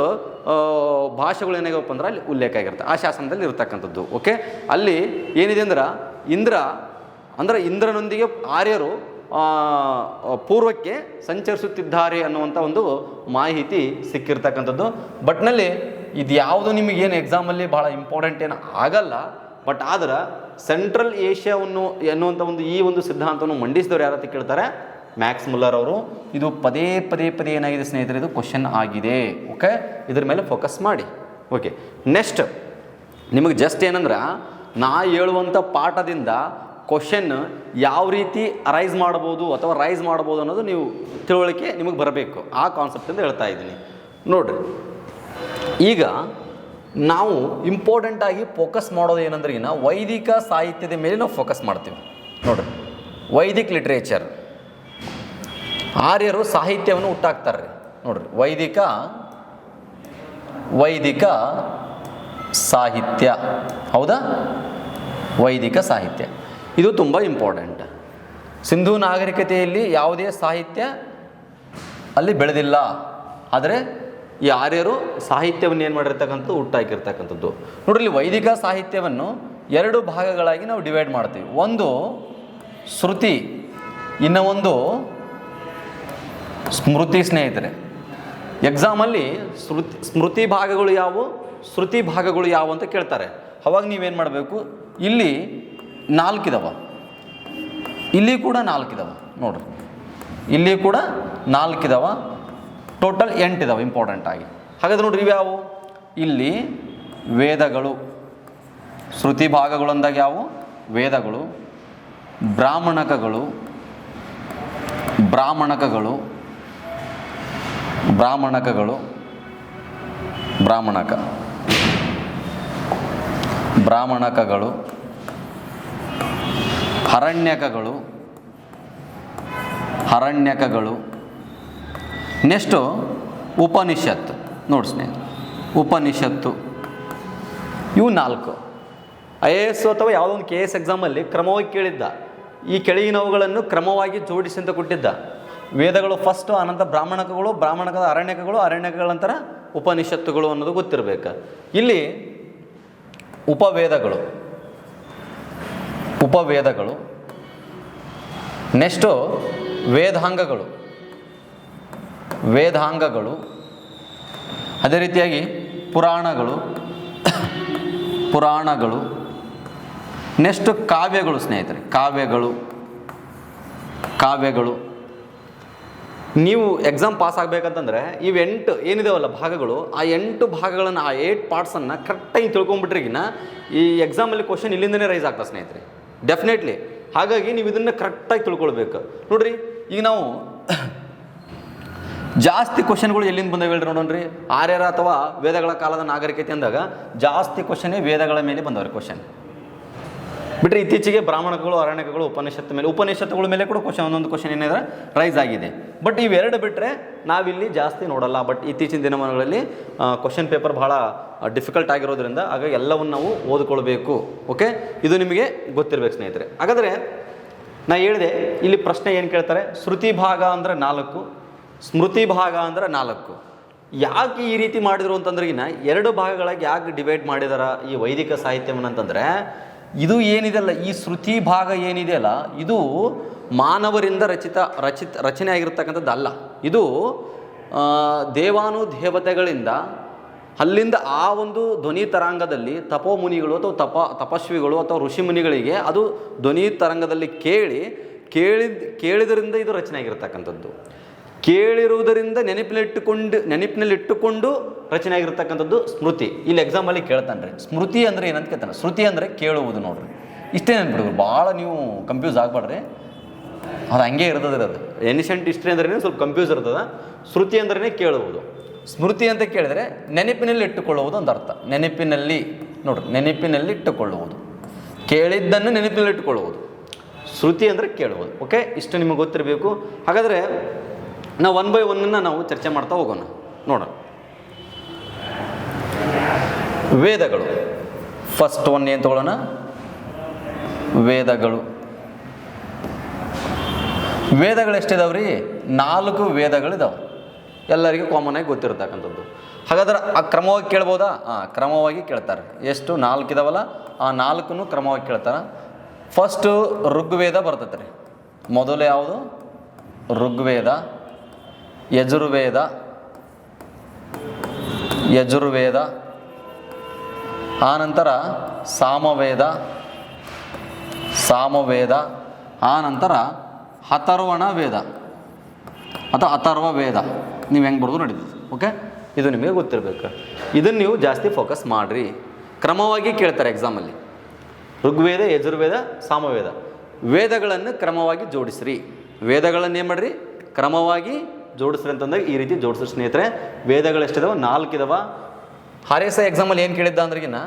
ಭಾಷೆಗಳು ಏನಾಗಪ್ಪ ಅಂದ್ರೆ ಅಲ್ಲಿ ಉಲ್ಲೇಖ ಆಗಿರುತ್ತೆ, ಆ ಶಾಸನದಲ್ಲಿ ಇರ್ತಕ್ಕಂಥದ್ದು. ಓಕೆ, ಅಲ್ಲಿ ಏನಿದೆ ಅಂದ್ರೆ ಇಂದ್ರನೊಂದಿಗೆ ಆರ್ಯರು ಪೂರ್ವಕ್ಕೆ ಸಂಚರಿಸುತ್ತಿದ್ದಾರೆ ಅನ್ನುವಂಥ ಒಂದು ಮಾಹಿತಿ ಸಿಕ್ಕಿರ್ತಕ್ಕಂಥದ್ದು. ಬಟ್ನಲ್ಲಿ ಇದು ಯಾವುದು ನಿಮಗೇನು ಎಕ್ಸಾಮಲ್ಲಿ ಭಾಳ ಇಂಪಾರ್ಟೆಂಟ್ ಏನು ಆಗಲ್ಲ. ಬಟ್ ಆದ್ರೆ ಸೆಂಟ್ರಲ್ ಏಷ್ಯಾವನ್ನು ಎನ್ನುವಂಥ ಈ ಒಂದು ಸಿದ್ಧಾಂತವನ್ನು ಮಂಡಿಸಿದವರು ಯಾರತ್ತ ಕೇಳ್ತಾರೆ? ಮ್ಯಾಕ್ಸ್ ಮುಲ್ಲರ್ ಅವರು. ಇದು ಪದೇ ಏನಾಗಿದೆ ಸ್ನೇಹಿತರೆ, ಇದು ಕ್ವಶನ್ ಆಗಿದೆ. ಓಕೆ, ಇದ್ರ ಮೇಲೆ ಫೋಕಸ್ ಮಾಡಿ. ಓಕೆ, ನೆಕ್ಸ್ಟ್ ನಿಮಗೆ ಜಸ್ಟ್ ಏನಂದ್ರೆ, ನಾ ಹೇಳುವಂಥ ಪಾಠದಿಂದ ಕ್ವಶನ್ ಯಾವ ರೀತಿ ರೈಸ್ ಮಾಡ್ಬೋದು ಅಥವಾ ರೈಸ್ ಮಾಡ್ಬೋದು ಅನ್ನೋದು ನೀವು ತಿಳುವಳಿಕೆ ನಿಮಗೆ ಬರಬೇಕು. ಆ ಕಾನ್ಸೆಪ್ಟಿಂದ ಹೇಳ್ತಾ ಇದ್ದೀನಿ. ನೋಡಿರಿ, ಈಗ ನಾವು ಇಂಪಾರ್ಟೆಂಟಾಗಿ ಫೋಕಸ್ ಮಾಡೋದು ಏನಂದ್ರೆ, ವೈದಿಕ ಸಾಹಿತ್ಯದ ಮೇಲೆ ನಾವು ಫೋಕಸ್ ಮಾಡ್ತೀವಿ. ನೋಡಿರಿ, ವೈದಿಕ್ ಲಿಟ್ರೇಚರ್, ಆರ್ಯರು ಸಾಹಿತ್ಯವನ್ನು ಹುಟ್ಟಾಕ್ತಾರೆ. ನೋಡ್ರಿ, ವೈದಿಕ ಸಾಹಿತ್ಯ, ಹೌದಾ? ವೈದಿಕ ಸಾಹಿತ್ಯ ಇದು ತುಂಬ ಇಂಪಾರ್ಟೆಂಟ್. ಸಿಂಧೂ ನಾಗರಿಕತೆಯಲ್ಲಿ ಯಾವುದೇ ಸಾಹಿತ್ಯ ಅಲ್ಲಿ ಬೆಳೆದಿಲ್ಲ. ಆದರೆ ಈ ಆರ್ಯರು ಸಾಹಿತ್ಯವನ್ನು ಏನು ಮಾಡಿರ್ತಕ್ಕಂಥದ್ದು, ಹುಟ್ಟಾಕಿರ್ತಕ್ಕಂಥದ್ದು. ನೋಡ್ರಿ, ಇಲ್ಲಿ ವೈದಿಕ ಸಾಹಿತ್ಯವನ್ನು ಎರಡು ಭಾಗಗಳಾಗಿ ನಾವು ಡಿವೈಡ್ ಮಾಡ್ತೀವಿ. ಒಂದು ಶ್ರುತಿ, ಇನ್ನು ಒಂದು ಸ್ಮೃತಿ ಸ್ನೇಹಿತರೆ. ಎಕ್ಸಾಮಲ್ಲಿ ಸ್ಮೃತಿ ಭಾಗಗಳು ಯಾವುವು, ಶ್ರುತಿ ಭಾಗಗಳು ಯಾವುವು ಅಂತ ಕೇಳ್ತಾರೆ. ಅವಾಗ ನೀವೇನು ಮಾಡಬೇಕು, ಇಲ್ಲಿ 4 ಇದಾವೆ, ಇಲ್ಲಿ ಕೂಡ 4 ಇದಾವೆ. ನೋಡ್ರಿ, ಇಲ್ಲಿ ಕೂಡ 4 ಇದಾವೆ, ಟೋಟಲ್ 8 ಇದಾವೆ ಇಂಪಾರ್ಟೆಂಟ್ ಆಗಿ. ಹಾಗಾದ್ರೆ ನೋಡ್ರಿ, ಇವ್ಯಾವು? ಇಲ್ಲಿ ವೇದಗಳು, ಶ್ರುತಿ ಭಾಗಗಳು ಅಂದಾಗ ಯಾವುವು? ವೇದಗಳು, ಬ್ರಾಹ್ಮಣಕಗಳು, ಅರಣ್ಯಕಗಳು. ನೆಕ್ಸ್ಟು ಉಪನಿಷತ್ತು ನೋಡಿ ಸ್ನೇಹಿತರೆ, ಉಪನಿಷತ್ತು ಇವು 4. IAS ಅಥವಾ ಯಾವುದೋ ಒಂದು KS ಎಕ್ಸಾಮಲ್ಲಿ ಕ್ರಮವಾಗಿ ಕೇಳಿದ್ದ. ಈ ಕೆಳಗಿನವುಗಳನ್ನು ಕ್ರಮವಾಗಿ ಜೋಡಿಸಿ ಅಂತ ಕೊಟ್ಟಿದ್ದ. ವೇದಗಳು ಫಸ್ಟು, ಅನಂತರ ಬ್ರಾಹ್ಮಣಕಗಳು, ಬ್ರಾಹ್ಮಣಕದ ಅರಣ್ಯಕಗಳು, ಅರಣ್ಯಕಗಳ ನಂತರ ಉಪನಿಷತ್ತುಗಳು ಅನ್ನೋದು ಗೊತ್ತಿರಬೇಕು. ಇಲ್ಲಿ ಉಪವೇದಗಳು, ನೆಕ್ಸ್ಟು ವೇದಾಂಗಗಳು, ಅದೇ ರೀತಿಯಾಗಿ ಪುರಾಣಗಳು, ನೆಕ್ಸ್ಟ್ ಕಾವ್ಯಗಳು ಸ್ನೇಹಿತರೆ, ಕಾವ್ಯಗಳು. ನೀವು ಎಕ್ಸಾಮ್ ಪಾಸ್ ಆಗಬೇಕಂತಂದರೆ ಇವು 8 ಏನಿದಾವಲ್ಲ ಭಾಗಗಳು, ಆ 8 ಭಾಗಗಳನ್ನು, ಆ 8 ಪಾರ್ಟ್ಸನ್ನು ಕರೆಕ್ಟಾಗಿ ತಿಳ್ಕೊಂಬಿಟ್ರಿಗಿನ ಈ ಎಕ್ಸಾಮಲ್ಲಿ ಕ್ವಶನ್ ಇಲ್ಲಿಂದನೇ ರೈಸ್ ಆಗ್ತದೆ ಸ್ನೇಹಿತರೆ, ಡೆಫಿನೆಟ್ಲಿ. ಹಾಗಾಗಿ ನೀವು ಇದನ್ನು ಕರೆಕ್ಟಾಗಿ ತಿಳ್ಕೊಳ್ಬೇಕು. ನೋಡಿರಿ, ಈಗ ನಾವು ಜಾಸ್ತಿ ಕ್ವಶನ್ಗಳು ಎಲ್ಲಿಂದ ಬಂದವೆ ಹೇಳ್ರಿ ನೋಡೋಣ್ರಿ. ಆರ್ಯರ ಅಥವಾ ವೇದಗಳ ಕಾಲದ ನಾಗರಿಕತೆ ಅಂದಾಗ ಜಾಸ್ತಿ ಕ್ವಶನ್ನೇ ವೇದಗಳ ಮೇಲೆ ಬಂದವ್ರಿ ಕ್ವಶನ್. ಬಿಟ್ಟರೆ ಇತ್ತೀಚೆಗೆ ಬ್ರಾಹ್ಮಣಗಳು, ಅರಣ್ಯಕಗಳು, ಉಪನಿಷತ್ತುಗಳ ಮೇಲೆ ಕೂಡ ಒಂದೊಂದು ಕ್ವಶನ್ ಏನಿದೆ ರೈಸ್ ಆಗಿದೆ. ಬಟ್ ಇವೆರಡು ಬಿಟ್ಟರೆ ನಾವಿಲ್ಲಿ ಜಾಸ್ತಿ ನೋಡಲ್ಲ. ಬಟ್ ಇತ್ತೀಚಿನ ದಿನಮಾನಗಳಲ್ಲಿ ಕ್ವಶನ್ ಪೇಪರ್ ಭಾಳ ಡಿಫಿಕಲ್ಟ್ ಆಗಿರೋದ್ರಿಂದ ಹಾಗಾಗಿ ಎಲ್ಲವನ್ನು ನಾವು ಓದ್ಕೊಳ್ಬೇಕು. ಓಕೆ, ಇದು ನಿಮಗೆ ಗೊತ್ತಿರಬೇಕು ಸ್ನೇಹಿತರೆ. ಹಾಗಾದರೆ ನಾ ಹೇಳಿದೆ, ಇಲ್ಲಿ ಪ್ರಶ್ನೆ ಏನು ಕೇಳ್ತಾರೆ, ಶ್ರುತಿ ಭಾಗ ಅಂದರೆ 4, ಸ್ಮೃತಿ ಭಾಗ ಅಂದರೆ 4. ಯಾಕೆ ಈ ರೀತಿ ಮಾಡಿದ್ರು ಅಂತಂದ್ರೆಗಿನ 2 ಭಾಗಗಳಾಗಿ ಯಾಕೆ ಡಿವೈಡ್ ಮಾಡಿದಾರ ಈ ವೈದಿಕ ಸಾಹಿತ್ಯವನ್ನು ಅಂತಂದರೆ, ಇದು ಏನಿದೆಯಲ್ಲ, ಈ ಶ್ರುತಿ ಭಾಗ ಏನಿದೆಯಲ್ಲ, ಇದು ಮಾನವರಿಂದ ರಚನೆ ಆಗಿರ್ತಕ್ಕಂಥದ್ದು ಅಲ್ಲ. ಇದು ದೇವಾನುದೇವತೆಗಳಿಂದ ಅಲ್ಲಿಂದ ಆ ಒಂದು ಧ್ವನಿ ತರಂಗದಲ್ಲಿ ತಪೋಮುನಿಗಳು ಅಥವಾ ತಪಸ್ವಿಗಳು ಅಥವಾ ಋಷಿಮುನಿಗಳಿಗೆ ಅದು ಧ್ವನಿ ತರಂಗದಲ್ಲಿ ಕೇಳಿದರಿಂದ ಇದು ರಚನೆ ಆಗಿರ್ತಕ್ಕಂಥದ್ದು. ಕೇಳಿರುವುದರಿಂದ ನೆನಪಿನಲ್ಲಿಟ್ಟುಕೊಂಡು ರಚನೆ ಆಗಿರ್ತಕ್ಕಂಥದ್ದು ಸ್ಮೃತಿ. ಇಲ್ಲಿ ಎಕ್ಸಾಮಲ್ಲಿ ಕೇಳ್ತಾನೆ ರೀ, ಸ್ಮೃತಿ ಅಂದರೆ ಏನಂತ ಕೇಳ್ತಾನೆ. ಶ್ರುತಿ ಅಂದರೆ ಕೇಳುವುದು. ನೋಡ್ರಿ, ಇಷ್ಟೇ ನೆನ್ಪಿಡ್ರಿ, ಭಾಳ ನೀವು ಕನ್ಫ್ಯೂಸ್ ಆಗಬೇಡ್ರಿ, ಅದು ಹಂಗೆ ಇರ್ತದೆ. ಅದು ಏನ್ಷಿಯಂಟ್ ಹಿಸ್ಟ್ರಿ ಅಂದ್ರೆ ಸ್ವಲ್ಪ ಕನ್ಫ್ಯೂಸ್ ಇರ್ತದೆ. ಶ್ರುತಿ ಅಂದ್ರೆ ಕೇಳುವುದು, ಸ್ಮೃತಿ ಅಂತ ಕೇಳಿದರೆ ನೆನಪಿನಲ್ಲಿ ಇಟ್ಟುಕೊಳ್ಳುವುದು ಅಂತ ಅರ್ಥ. ನೆನಪಿನಲ್ಲಿ ಇಟ್ಟುಕೊಳ್ಳುವುದು, ಕೇಳಿದ್ದನ್ನು ನೆನಪಿನಲ್ಲಿ ಇಟ್ಟುಕೊಳ್ಳುವುದು. ಶ್ರುತಿ ಅಂದರೆ ಕೇಳುವುದು. ಓಕೆ, ಇಷ್ಟು ನಿಮಗೆ ಗೊತ್ತಿರಬೇಕು. ಹಾಗಾದರೆ ನಾವು 1 by 1 ನಾವು ಚರ್ಚೆ ಮಾಡ್ತಾ ಹೋಗೋಣ. ನೋಡೋಣ, ವೇದಗಳು ಫಸ್ಟ್ ಒನ್ ಏನು ತಗೊಳ್ಳೋಣ. ವೇದಗಳು ಎಷ್ಟಿದಾವ್ರಿ? 4 ವೇದಗಳಿದಾವೆ, ಎಲ್ಲರಿಗೂ ಕಾಮನ್ ಆಗಿ ಗೊತ್ತಿರತಕ್ಕಂಥದ್ದು. ಹಾಗಾದ್ರೆ ಆ ಕ್ರಮವಾಗಿ ಕೇಳ್ಬೋದಾ? ಕ್ರಮವಾಗಿ ಕೇಳ್ತಾರೆ. ಎಷ್ಟು? 4 ಇದಾವಲ್ಲ, ಆ 4 ಕ್ರಮವಾಗಿ ಕೇಳ್ತಾರೆ. ಫಸ್ಟು ಋಗ್ವೇದ ಬರ್ತೈತೆ ರೀ. ಮೊದಲು ಯಾವುದು? ಋಗ್ವೇದ, ಯಜುರ್ವೇದ, ಆನಂತರ ಸಾಮವೇದ, ಆನಂತರ ಅಥರ್ವಣ ವೇದ ಅಥವಾ ಅಥರ್ವ ವೇದ. ನೀವು ಹೆಂಗೆ ಬರೋದು ನಡೀತದೆ. ಓಕೆ, ಇದು ನಿಮಗೆ ಗೊತ್ತಿರಬೇಕು. ಇದನ್ನು ನೀವು ಜಾಸ್ತಿ ಫೋಕಸ್ ಮಾಡಿರಿ. ಕ್ರಮವಾಗಿ ಕೇಳ್ತಾರೆ ಎಕ್ಸಾಮಲ್ಲಿ. ಋಗ್ವೇದ, ಯಜುರ್ವೇದ, ಸಾಮವೇದ. ವೇದಗಳನ್ನು ಕ್ರಮವಾಗಿ ಜೋಡಿಸ್ರಿ. ವೇದಗಳನ್ನು ಏನು ಮಾಡಿರಿ? ಕ್ರಮವಾಗಿ ಜೋಡಿಸ್ರಿ ಅಂತಂದಾಗ ಈ ರೀತಿ ಜೋಡಿಸ್ರಿ ಸ್ನೇಹಿತರೆ. ವೇದಗಳು ಎಷ್ಟಿದಾವೆ? 4 ಇದಾವೆ. RSI ಎಕ್ಸಾಮಲ್ಲಿ ಏನು ಕೇಳಿದ್ದ ಅಂದ್ರೆಗಿನ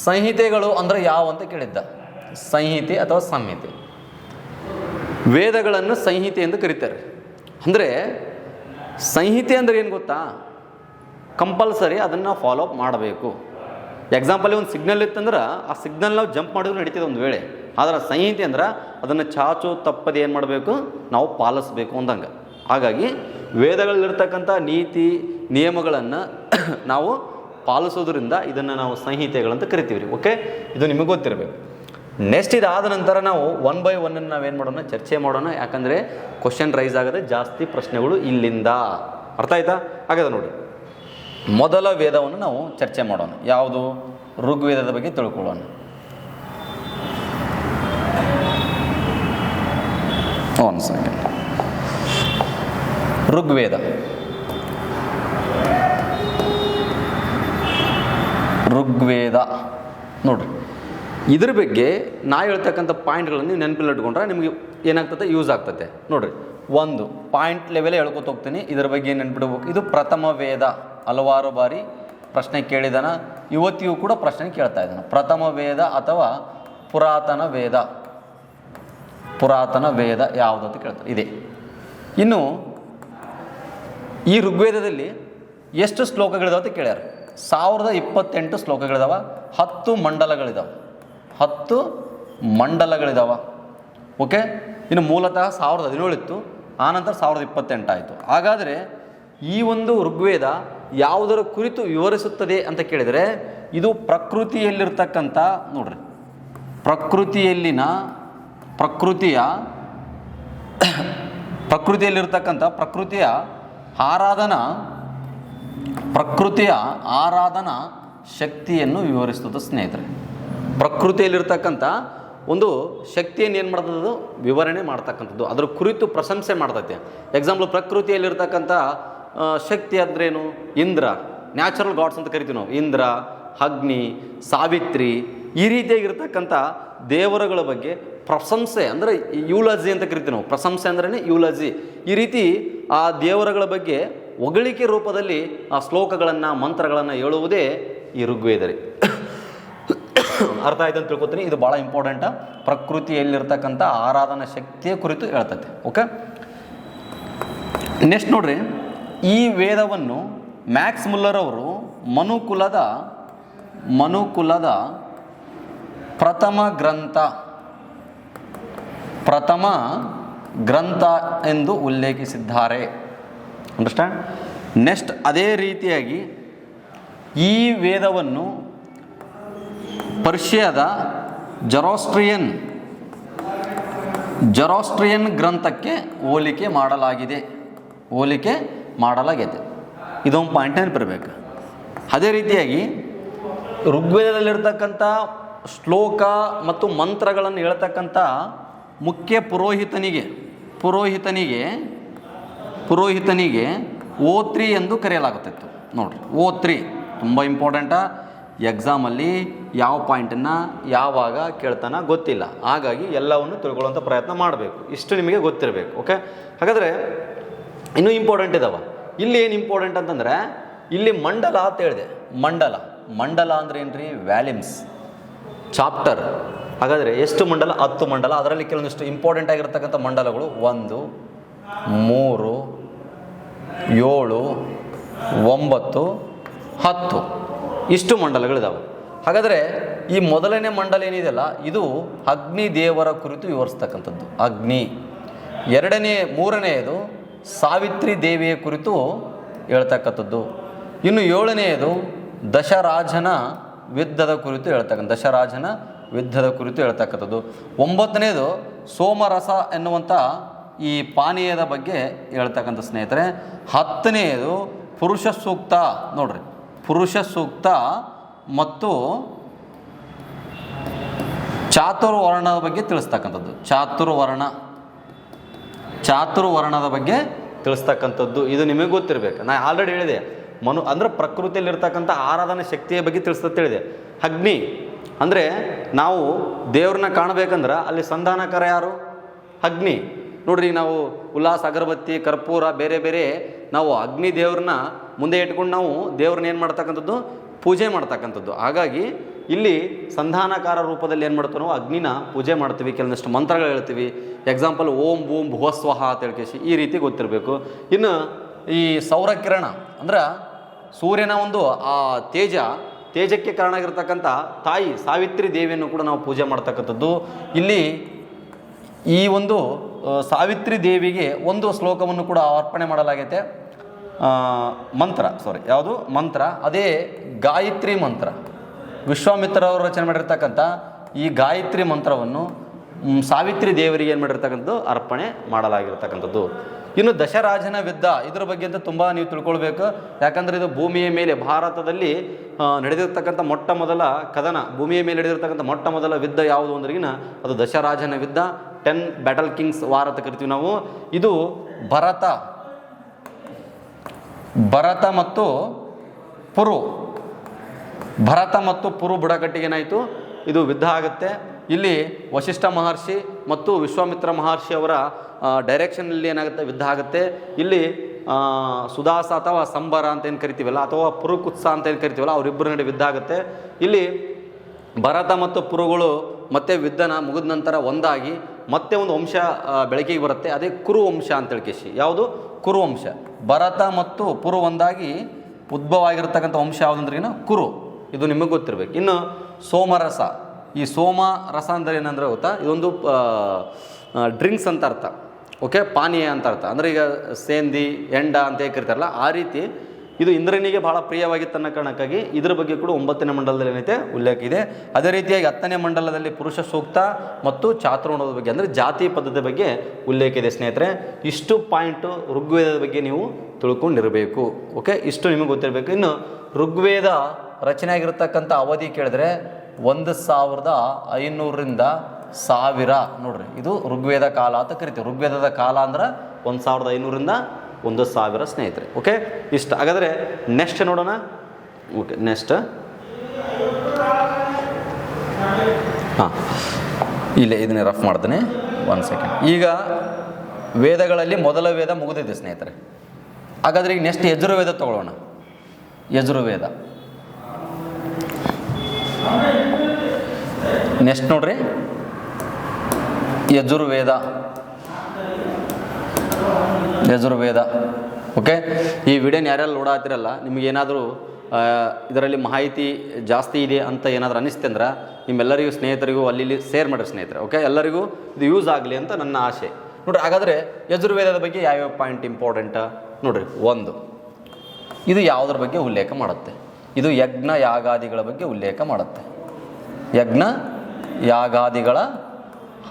ಸಂಹಿತೆಗಳು ಅಂದರೆ ಯಾವ ಅಂತ ಕೇಳಿದ್ದ. ಸಂಹಿತೆ ಅಥವಾ ಸಂಹಿತೆ. ವೇದಗಳನ್ನು ಸಂಹಿತೆ ಎಂದು ಕರೀತಾರೆ. ಅಂದರೆ ಸಂಹಿತೆ ಅಂದರೆ ಏನು ಗೊತ್ತಾ? ಕಂಪಲ್ಸರಿ ಅದನ್ನು ಫಾಲೋ ಅಪ್ ಮಾಡಬೇಕು. ಎಕ್ಸಾಂಪಲ್ ಒಂದು ಸಿಗ್ನಲ್ ಇತ್ತಂದ್ರೆ ಆ ಸಿಗ್ನಲ್ ನಾವು ಜಂಪ್ ಮಾಡಿದ್ರು ನಡೀತದೆ ಒಂದು ವೇಳೆ. ಆದರೆ ಸಂಹಿತೆ ಅಂದ್ರೆ ಅದನ್ನು ಚಾಚು ತಪ್ಪದೆ ಏನು ಮಾಡಬೇಕು? ನಾವು ಪಾಲಿಸಬೇಕು ಅಂದಂಗೆ. ಹಾಗಾಗಿ ವೇದಗಳಲ್ಲಿರ್ತಕ್ಕಂಥ ನೀತಿ ನಿಯಮಗಳನ್ನು ನಾವು ಪಾಲಿಸೋದ್ರಿಂದ ಇದನ್ನು ನಾವು ಸಂಹಿತೆಗಳಂತ ಕರಿತೀವಿ ರೀ. ಓಕೆ, ಇದು ನಿಮಗೆ ಗೊತ್ತಿರಬೇಕು. ನೆಕ್ಸ್ಟ್ ಇದಾದ ನಂತರ ನಾವು 1 by 1 ನಾವೇನು ಮಾಡೋಣ? ಚರ್ಚೆ ಮಾಡೋಣ. ಯಾಕಂದರೆ ಕ್ವಶನ್ ರೈಸ್ ಆಗದೆ ಜಾಸ್ತಿ ಪ್ರಶ್ನೆಗಳು ಇಲ್ಲಿಂದ. ಅರ್ಥ ಆಯ್ತಾ? ಹಾಗಾದ್ರೆ ನೋಡಿ, ಮೊದಲ ವೇದವನ್ನು ನಾವು ಚರ್ಚೆ ಮಾಡೋಣ. ಯಾವುದು? ಋಗ್ವೇದದ ಬಗ್ಗೆ ತಿಳ್ಕೊಳ್ಳೋಣ. ಒಂದು ಸೆಕೆಂಡ್. ಋಗ್ವೇದ ನೋಡ್ರಿ, ಇದ್ರ ಬಗ್ಗೆ ನಾ ಹೇಳ್ತಕ್ಕಂಥ ಪಾಯಿಂಟ್ಗಳನ್ನು ನೀವು ನೆನಪಲ್ಲಿ ಇಟ್ಕೊಂಡ್ರೆ ನಿಮಗೆ ಏನಾಗ್ತದೆ? ಯೂಸ್ ಆಗ್ತದೆ. ನೋಡ್ರಿ, ಒಂದು ಪಾಯಿಂಟ್ ಲೆವೆಲೇ ಹೇಳ್ಕೊತ ಹೋಗ್ತೀನಿ. ಇದರ ಬಗ್ಗೆ ಏನು ನೆನ್ಪಿಡ್ಬೇಕು? ಇದು ಪ್ರಥಮ ವೇದ. ಹಲವಾರು ಬಾರಿ ಪ್ರಶ್ನೆ ಕೇಳಿದಾನ, ಇವತ್ತಿಗೂ ಕೂಡ ಪ್ರಶ್ನೆ ಕೇಳ್ತಾ ಇದ್ದಾನೆ. ಪ್ರಥಮ ವೇದ ಅಥವಾ ಪುರಾತನ ವೇದ ಯಾವುದು ಅಂತ ಕೇಳ್ತಾರೆ. ಇದೆ. ಇನ್ನು ಈ ಋಗ್ವೇದದಲ್ಲಿ ಎಷ್ಟು ಶ್ಲೋಕಗಳಿದಾವೆ ಅಂತ ಕೇಳ್ಯಾರ. 1028 ಶ್ಲೋಕಗಳಿದಾವೆ, 10 ಮಂಡಲಗಳಿದಾವೆ, 10 ಮಂಡಲಗಳಿದಾವೆ. ಓಕೆ, ಇನ್ನು ಮೂಲತಃ 1017 ಇತ್ತು, ಆನಂತರ 1028 ಆಯಿತು. ಹಾಗಾದರೆ ಈ ಒಂದು ಋಗ್ವೇದ ಯಾವುದರ ಕುರಿತು ವಿವರಿಸುತ್ತದೆ ಅಂತ ಕೇಳಿದರೆ ಇದು ಪ್ರಕೃತಿಯಲ್ಲಿರ್ತಕ್ಕಂಥ, ನೋಡ್ರಿ, ಪ್ರಕೃತಿಯಲ್ಲಿರ್ತಕ್ಕಂಥ ಪ್ರಕೃತಿಯ ಆರಾಧನಾ ಶಕ್ತಿಯನ್ನು ವಿವರಿಸ್ತದೆ ಸ್ನೇಹಿತರೆ. ಪ್ರಕೃತಿಯಲ್ಲಿರ್ತಕ್ಕಂಥ ಒಂದು ಶಕ್ತಿಯನ್ನು ಏನು ಮಾಡ್ತದ್ದು, ವಿವರಣೆ ಮಾಡ್ತಕ್ಕಂಥದ್ದು, ಅದರ ಕುರಿತು ಪ್ರಶಂಸೆ ಮಾಡ್ತೈತೆ. ಎಕ್ಸಾಂಪಲ್, ಪ್ರಕೃತಿಯಲ್ಲಿರ್ತಕ್ಕಂಥ ಶಕ್ತಿ ಅಂದ್ರೇನು? ಇಂದ್ರ, ನ್ಯಾಚುರಲ್ ಗಾಡ್ಸ್ ಅಂತ ಕರಿತೀವಿ ನಾವು. ಇಂದ್ರ, ಅಗ್ನಿ, ಸಾವಿತ್ರಿ, ಈ ರೀತಿಯಾಗಿರ್ತಕ್ಕಂಥ ದೇವರುಗಳ ಬಗ್ಗೆ ಪ್ರಶಂಸೆ ಅಂದರೆ ಯೂಲಜಿ ಅಂತ ಕರಿತೀವಿ ನಾವು. ಪ್ರಶಂಸೆ ಅಂದ್ರೇ ಯೂಲಜಿ. ಈ ರೀತಿ ಆ ದೇವರುಗಳ ಬಗ್ಗೆ ಹೊಗಳಿಕೆ ರೂಪದಲ್ಲಿ ಆ ಶ್ಲೋಕಗಳನ್ನು, ಮಂತ್ರಗಳನ್ನು ಹೇಳುವುದೇ ಈ ಋಗ್ವೇದ ರೀ. ಅರ್ಥ ಆಯ್ತು ಅಂತ ತಿಳ್ಕೊತೀನಿ. ಇದು ಭಾಳ ಇಂಪಾರ್ಟೆಂಟ. ಪ್ರಕೃತಿಯಲ್ಲಿರ್ತಕ್ಕಂಥ ಆರಾಧನಾ ಶಕ್ತಿಯ ಕುರಿತು ಹೇಳ್ತೈತೆ. ಓಕೆ, ನೆಕ್ಸ್ಟ್ ನೋಡ್ರಿ, ಈ ವೇದವನ್ನು ಮ್ಯಾಕ್ಸ್ ಮುಲ್ಲರ್ ಅವರು ಮನುಕುಲದ ಪ್ರಥಮ ಗ್ರಂಥ ಎಂದು ಉಲ್ಲೇಖಿಸಿದ್ದಾರೆ. ಅಂಡರ್ಸ್ಟ್ಯಾಂಡ್? ನೆಕ್ಸ್ಟ್ ಅದೇ ರೀತಿಯಾಗಿ ಈ ವೇದವನ್ನು ಪರ್ಷಿಯಾದ ಜೊರಾಸ್ಟ್ರಿಯನ್ ಗ್ರಂಥಕ್ಕೆ ಹೋಲಿಕೆ ಮಾಡಲಾಗಿದೆ. ಇದೊಂದು ಪಾಯಿಂಟ್ ನೆನಪಿರಬೇಕು. ಅದೇ ರೀತಿಯಾಗಿ ಋಗ್ವೇದದಲ್ಲಿರ್ತಕ್ಕಂಥ ಶ್ಲೋಕ ಮತ್ತು ಮಂತ್ರಗಳನ್ನು ಹೇಳ್ತಕ್ಕಂಥ ಮುಖ್ಯ ಪುರೋಹಿತನಿಗೆ ಓತ್ರಿ ಎಂದು ಕರೆಯಲಾಗುತ್ತಿತ್ತು. ನೋಡ್ರಿ, ಓತ್ರಿ ತುಂಬ ಇಂಪಾರ್ಟೆಂಟ. ಎಕ್ಸಾಮಲ್ಲಿ ಯಾವ ಪಾಯಿಂಟನ್ನು ಯಾವಾಗ ಕೇಳ್ತಾನ ಗೊತ್ತಿಲ್ಲ, ಹಾಗಾಗಿ ಎಲ್ಲವನ್ನು ತಿಳ್ಕೊಳ್ಳೋಂಥ ಪ್ರಯತ್ನ ಮಾಡಬೇಕು. ಇಷ್ಟು ನಿಮಗೆ ಗೊತ್ತಿರಬೇಕು. ಓಕೆ, ಹಾಗಾದರೆ ಇನ್ನೂ ಇಂಪಾರ್ಟೆಂಟ್ ಇದಾವೆ. ಇಲ್ಲಿ ಏನು ಇಂಪಾರ್ಟೆಂಟ್ ಅಂತಂದರೆ, ಇಲ್ಲಿ ಮಂಡಲ ಅಂತ ಹೇಳಿದೆ. ಮಂಡಲ ಅಂದ್ರೆ ಏನ್ರಿ? Volumes, chapter. ಹಾಗಾದರೆ ಎಷ್ಟು ಮಂಡಲ? 10 ಮಂಡಲ. ಅದರಲ್ಲಿ ಕೆಲವೊಂದಿಷ್ಟು ಇಂಪಾರ್ಟೆಂಟ್ ಆಗಿರ್ತಕ್ಕಂಥ ಮಂಡಲಗಳು 1, 3, 7, 9, 10 ಇಷ್ಟು ಮಂಡಲಗಳಿದಾವೆ. ಹಾಗಾದರೆ ಈ ಮೊದಲನೇ ಮಂಡಲ ಏನಿದೆಯಲ್ಲ, ಇದು ಅಗ್ನಿ ದೇವರ ಕುರಿತು ವಿವರಿಸ್ತಕ್ಕಂಥದ್ದು, ಅಗ್ನಿ. ಮೂರನೆಯದು ಸಾವಿತ್ರಿ ದೇವಿಯ ಕುರಿತು ಹೇಳ್ತಕ್ಕಂಥದ್ದು. ಇನ್ನು 7ನೆಯದು ದಶರಾಜನ ಯುದ್ಧದ ಕುರಿತು ಹೇಳ್ತಕ್ಕಂಥದ್ದು. 9ನೆಯದು ಸೋಮರಸ ಎನ್ನುವಂಥ ಈ ಪಾನೀಯದ ಬಗ್ಗೆ ಹೇಳ್ತಕ್ಕಂಥ ಸ್ನೇಹಿತರೆ. 10ನೆಯದು ಪುರುಷ ಸೂಕ್ತ. ನೋಡ್ರಿ, ಪುರುಷ ಸೂಕ್ತ ಮತ್ತು ಚಾತುರ್ವರ್ಣದ ಬಗ್ಗೆ ತಿಳಿಸ್ತಕ್ಕಂಥದ್ದು. ಚಾತುರ್ವರ್ಣದ ಬಗ್ಗೆ ತಿಳಿಸ್ತಕ್ಕಂಥದ್ದು. ಇದು ನಿಮಗೆ ಗೊತ್ತಿರಬೇಕು. ನಾನು ಆಲ್ರೆಡಿ ಹೇಳಿದೆ, ಅಂದರೆ ಪ್ರಕೃತಿಯಲ್ಲಿರ್ತಕ್ಕಂಥ ಆರಾಧನಾ ಶಕ್ತಿಯ ಬಗ್ಗೆ ತಿಳಿಸ್ತಂತ ಹೇಳಿದೆ. ಅಗ್ನಿ ಅಂದರೆ ನಾವು ದೇವ್ರನ್ನ ಕಾಣಬೇಕಂದ್ರೆ ಅಲ್ಲಿ ಸಂಧಾನಕರ ಯಾರು? ಅಗ್ನಿ. ನೋಡ್ರಿ, ನಾವು ಉಲ್ಲಾಸ, ಅಗರಬತ್ತಿ, ಕರ್ಪೂರ, ಬೇರೆ ಬೇರೆ ನಾವು ಅಗ್ನಿ ದೇವ್ರನ್ನ ಮುಂದೆ ಇಟ್ಕೊಂಡು ನಾವು ದೇವ್ರನ್ನ ಏನು ಮಾಡ್ತಕ್ಕಂಥದ್ದು? ಪೂಜೆ ಮಾಡ್ತಕ್ಕಂಥದ್ದು. ಹಾಗಾಗಿ ಇಲ್ಲಿ ಸಂಧಾನಕಾರ ರೂಪದಲ್ಲಿ ಏನು ಮಾಡ್ತೀವಿ ನಾವು? ಅಗ್ನಿನ ಪೂಜೆ ಮಾಡ್ತೀವಿ, ಕೆಲವೊಂದಿಷ್ಟು ಮಂತ್ರಗಳು ಹೇಳ್ತೀವಿ. ಎಕ್ಸಾಂಪಲ್ ಓಂ ಭೂಂ ಭುವಸ್ವಹ ಅಂತ ಹೇಳ್ಕೇಸಿ ಈ ರೀತಿ ಗೊತ್ತಿರಬೇಕು. ಇನ್ನು ಈ ಸೌರಕಿರಣ ಅಂದ್ರೆ ಸೂರ್ಯನ ಒಂದು ಆ ತೇಜಕ್ಕೆ ಕಾರಣ ಆಗಿರ್ತಕ್ಕಂಥ ತಾಯಿ ಸಾವಿತ್ರಿ ದೇವಿಯನ್ನು ಕೂಡ ನಾವು ಪೂಜೆ ಮಾಡ್ತಕ್ಕಂಥದ್ದು. ಇಲ್ಲಿ ಈ ಒಂದು ಸಾವಿತ್ರಿ ದೇವಿಗೆ ಒಂದು ಶ್ಲೋಕವನ್ನು ಕೂಡ ಅರ್ಪಣೆ ಮಾಡಲಾಗೈತೆ. ಮಂತ್ರ ಅದೇ ಗಾಯತ್ರಿ ಮಂತ್ರ. ವಿಶ್ವಾಮಿತ್ರವರು ರಚನೆ ಮಾಡಿರ್ತಕ್ಕಂಥ ಈ ಗಾಯತ್ರಿ ಮಂತ್ರವನ್ನು ಸಾವಿತ್ರಿ ದೇವರಿಗೆ ಏನು ಮಾಡಿರ್ತಕ್ಕಂಥದ್ದು? ಅರ್ಪಣೆ ಮಾಡಲಾಗಿರ್ತಕ್ಕಂಥದ್ದು. ಇನ್ನು ದಶರಾಜನ ಯುದ್ಧ, ಇದರ ಬಗ್ಗೆ ಅಂತ ತುಂಬ ನೀವು ತಿಳ್ಕೊಳ್ಬೇಕು. ಯಾಕಂದರೆ ಇದು ಭೂಮಿಯ ಮೇಲೆ ಭಾರತದಲ್ಲಿ ನಡೆದಿರ್ತಕ್ಕಂಥ ಮೊಟ್ಟ ಮೊದಲ ಕದನ, ಭೂಮಿಯ ಮೇಲೆ ನಡೆದಿರ್ತಕ್ಕಂಥ ಮೊಟ್ಟ ಮೊದಲ ಯುದ್ಧ ಯಾವುದು ಅಂದ್ರಿಗಿನ ಅದು ದಶರಾಜನ ಯುದ್ಧ. 10 ಬ್ಯಾಟಲ್ ಕಿಂಗ್ಸ್ ವಾರ್ ಅಂತ ಕರಿತೀವಿ ನಾವು. ಇದು ಭರತ ಮತ್ತು ಪುರು ಬುಡಕಟ್ಟಿಗೆ ಏನಾಯಿತು? ಇದು ಯುದ್ಧ ಆಗುತ್ತೆ. ಇಲ್ಲಿ ವಶಿಷ್ಠ ಮಹರ್ಷಿ ಮತ್ತು ವಿಶ್ವಾಮಿತ್ರ ಮಹರ್ಷಿ ಅವರ ಡೈರೆಕ್ಷನಲ್ಲಿ ಏನಾಗುತ್ತೆ? ಯುದ್ಧ ಆಗುತ್ತೆ. ಇಲ್ಲಿ ಸುದಾಸ ಅಥವಾ ಸಂಬರ ಅಂತ ಏನು ಕರಿತೀವಲ್ಲ, ಅಥವಾ ಪುರುಕುತ್ಸ ಅಂತ ಏನು ಕರಿತೀವಲ್ಲ, ಅವರಿಬ್ಬರ ನಡುವೆ ಯುದ್ಧ ಆಗುತ್ತೆ. ಇಲ್ಲಿ ಭರತ ಮತ್ತು ಪುರುಗಳು ಮತ್ತೆ ಯುದ್ಧನ ಮುಗಿದ ನಂತರ ಒಂದಾಗಿ ಮತ್ತೆ ಒಂದು ವಂಶ ಬೆಳಕಿಗೆ ಬರುತ್ತೆ, ಅದೇ ಕುರು ವಂಶ ಅಂತೇಳಿ ಕೇಶಿ. ಯಾವುದು? ಕುರುವಂಶ. ಭರತ ಮತ್ತು ಪುರು ಒಂದಾಗಿ ಉದ್ಭವ ಆಗಿರ್ತಕ್ಕಂಥ ವಂಶ ಯಾವುದಂದ್ರೇನು? ಕುರು. ಇದು ನಿಮಗೆ ಗೊತ್ತಿರಬೇಕು. ಇನ್ನು ಸೋಮರಸ. ಈ ಸೋಮರಸ ಅಂದರೆ ಏನಂದರೆ ಗೊತ್ತಾ? ಇದೊಂದು ಡ್ರಿಂಕ್ಸ್ ಅಂತ ಅರ್ಥ. ಓಕೆ, ಪಾನೀಯ ಅಂತ ಅರ್ಥ. ಅಂದರೆ ಈಗ ಸೇಂದಿ ಎಂಡ ಅಂತ ಕರಿತಾರಲ್ಲ, ಆ ರೀತಿ ಇದು ಇಂದ್ರನಿಗೆ ಬಹಳ ಪ್ರಿಯವಾಗಿತ್ತು ಅನ್ನೋ ಕಾರಣಕ್ಕಾಗಿ ಇದರ ಬಗ್ಗೆ ಕೂಡ 9ನೇ ಮಂಡಲದಲ್ಲಿ ಏನೈತೆ ಉಲ್ಲೇಖ ಇದೆ. ಅದೇ ರೀತಿಯಾಗಿ 10ನೇ ಮಂಡಲದಲ್ಲಿ ಪುರುಷ ಸೂಕ್ತ ಮತ್ತು ಚಾತುರ್ವರ್ಣದ ಬಗ್ಗೆ ಅಂದರೆ ಜಾತಿ ಪದ್ಧತಿ ಬಗ್ಗೆ ಉಲ್ಲೇಖ ಇದೆ ಸ್ನೇಹಿತರೆ. ಇಷ್ಟು ಪಾಯಿಂಟು ಋಗ್ವೇದದ ಬಗ್ಗೆ ನೀವು ತಿಳ್ಕೊಂಡಿರಬೇಕು. ಓಕೆ, ಇಷ್ಟು ನಿಮಗೆ ಗೊತ್ತಿರಬೇಕು. ಇನ್ನು ಋಗ್ವೇದ ರಚನೆ ಆಗಿರತಕ್ಕಂಥ ಅವಧಿ ಕೇಳಿದ್ರೆ 1500ರಿಂದ 1000 ನೋಡ್ರಿ, ಇದು ಋಗ್ವೇದ ಕಾಲ ಅಂತ ಕರಿತೀವಿ. ಋಗ್ವೇದದ ಕಾಲ ಅಂದ್ರೆ 1500ರಿಂದ 1000 ಸ್ನೇಹಿತರೆ. ಓಕೆ, ಇಷ್ಟ. ಹಾಗಾದರೆ ನೆಕ್ಸ್ಟ್ ನೋಡೋಣ. ಓಕೆ, ನೆಕ್ಸ್ಟ್ ಹಾಂ, ಇಲ್ಲೇ ಇದನ್ನೇ ರಫ್ ಮಾಡ್ತೇನೆ, 1 ಸೆಕೆಂಡ್. ಈಗ ವೇದಗಳಲ್ಲಿ ಮೊದಲ ವೇದ ಮುಗಿದಿದೆ ಸ್ನೇಹಿತರೆ. ಹಾಗಾದರೆ ಈಗ ನೆಕ್ಸ್ಟ್ ಯಜುರ್ವೇದ ತಗೊಳ್ಳೋಣ. ಯಜುರ್ವೇದ ನೆಕ್ಸ್ಟ್ ನೋಡ್ರಿ, ಯಜುರ್ವೇದ. ಯಜುರ್ವೇದ. ಓಕೆ, ಈ ವಿಡಿಯೋನ ಯಾರ್ಯಾರು ನೋಡಾತಿರಲ್ಲ, ನಿಮಗೇನಾದರೂ ಇದರಲ್ಲಿ ಮಾಹಿತಿ ಜಾಸ್ತಿ ಇದೆ ಅಂತ ಏನಾದರೂ ಅನಿಸ್ತೆ ಅಂದ್ರೆ ನಿಮ್ಮೆಲ್ಲರಿಗೂ ಸ್ನೇಹಿತರಿಗೂ ಅಲ್ಲಿ ಶೇರ್ ಮಾಡಿರಿ ಸ್ನೇಹಿತರೆ. ಓಕೆ, ಎಲ್ಲರಿಗೂ ಇದು ಯೂಸ್ ಆಗಲಿ ಅಂತ ನನ್ನ ಆಸೆ. ನೋಡಿರಿ, ಹಾಗಾದರೆ ಯಜುರ್ವೇದದ ಬಗ್ಗೆ ಯಾವ್ಯಾವ ಪಾಯಿಂಟ್ ಇಂಪಾರ್ಟೆಂಟ ನೋಡಿರಿ. 1, ಇದು ಯಾವುದ್ರ ಬಗ್ಗೆ ಉಲ್ಲೇಖ ಮಾಡುತ್ತೆ? ಇದು ಯಜ್ಞ ಯಾಗಾದಿಗಳ ಬಗ್ಗೆ ಉಲ್ಲೇಖ ಮಾಡುತ್ತೆ. ಯಜ್ಞ ಯಾಗಾದಿಗಳ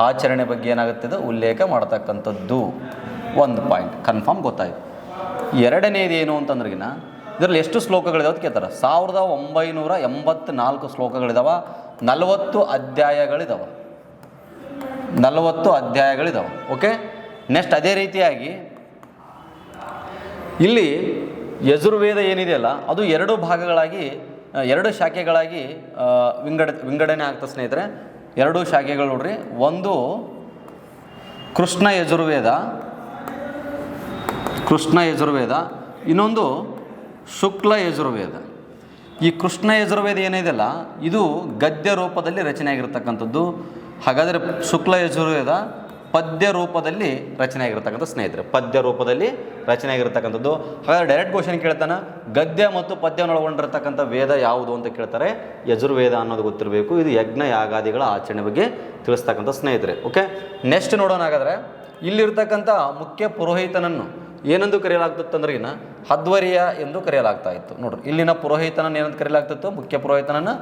ಆಚರಣೆ ಬಗ್ಗೆ ಏನಾಗುತ್ತೆ? ಇದು ಉಲ್ಲೇಖ ಮಾಡತಕ್ಕಂಥದ್ದು. 1 ಪಾಯಿಂಟ್ ಕನ್ಫರ್ಮ್ ಗೊತ್ತಾಯಿತು. ಎರಡನೇದು ಏನು ಅಂತಂದ್ರಿಗಿನ ಇದರಲ್ಲಿ ಎಷ್ಟು ಶ್ಲೋಕಗಳಿದಾವೆ ಅಂತ ಕೇಳ್ತಾರೆ. 1984 ಶ್ಲೋಕಗಳಿದಾವೆ, 40 ಅಧ್ಯಾಯಗಳಿದಾವೆ. 40 ಅಧ್ಯಾಯಗಳಿದಾವೆ. ಓಕೆ, ನೆಕ್ಸ್ಟ್ ಅದೇ ರೀತಿಯಾಗಿ ಇಲ್ಲಿ ಯಜುರ್ವೇದ ಏನಿದೆಯಲ್ಲ ಅದು 2 ಭಾಗಗಳಾಗಿ 2 ಶಾಖೆಗಳಾಗಿ ವಿಂಗಡಣೆ ಆಗ್ತದೆ ಸ್ನೇಹಿತರೆ. 2 ಶಾಖೆಗಳು ನೋಡ್ರಿ. ಒಂದು ಕೃಷ್ಣ ಯಜುರ್ವೇದ, ಇನ್ನೊಂದು ಶುಕ್ಲ ಯಜುರ್ವೇದ. ಈ ಕೃಷ್ಣ ಯಜುರ್ವೇದ ಏನಿದೆಯಲ್ಲ ಇದು ಗದ್ಯ ರೂಪದಲ್ಲಿ ರಚನೆ ಆಗಿರ್ತಕ್ಕಂಥದ್ದು. ಹಾಗಾದರೆ ಶುಕ್ಲ ಯಜುರ್ವೇದ ಪದ್ಯ ರೂಪದಲ್ಲಿ ರಚನೆ ಆಗಿರ್ತಕ್ಕಂಥ ಸ್ನೇಹಿತರೆ, ಪದ್ಯ ರೂಪದಲ್ಲಿ ರಚನೆ ಆಗಿರ್ತಕ್ಕಂಥದ್ದು. ಹಾಗಾದರೆ ಡೈರೆಕ್ಟ್ ಕ್ವಶನ್ ಕೇಳ್ತಾನೆ, ಗದ್ಯ ಮತ್ತು ಪದ್ಯವನ್ನು ಒಳಗೊಂಡಿರ್ತಕ್ಕಂಥ ವೇದ ಯಾವುದು ಅಂತ ಕೇಳ್ತಾರೆ. ಯಜುರ್ವೇದ ಅನ್ನೋದು ಗೊತ್ತಿರಬೇಕು. ಇದು ಯಜ್ಞ ಯಾಗಾದಿಗಳ ಆಚರಣೆ ಬಗ್ಗೆ ತಿಳಿಸ್ತಕ್ಕಂಥ ಸ್ನೇಹಿತರೆ. ಓಕೆ, ನೆಕ್ಸ್ಟ್ ನೋಡೋಣ. ಹಾಗಾದರೆ ಇಲ್ಲಿರ್ತಕ್ಕಂಥ ಮುಖ್ಯ ಪುರೋಹಿತನನ್ನು ಏನೆಂದು ಕರೆಯಲಾಗ್ತಿತ್ತು ಅಂದ್ರೆ ಅಧ್ವರ್ಯ ಎಂದು ಕರೆಯಲಾಗ್ತಾ ಇತ್ತು. ನೋಡ್ರಿ, ಇಲ್ಲಿನ ಪುರೋಹಿತನನ್ನು ಏನಂತ ಕರೆಯಲಾಗ್ತಿತ್ತು? ಮುಖ್ಯ ಪುರೋಹಿತನನ್ನು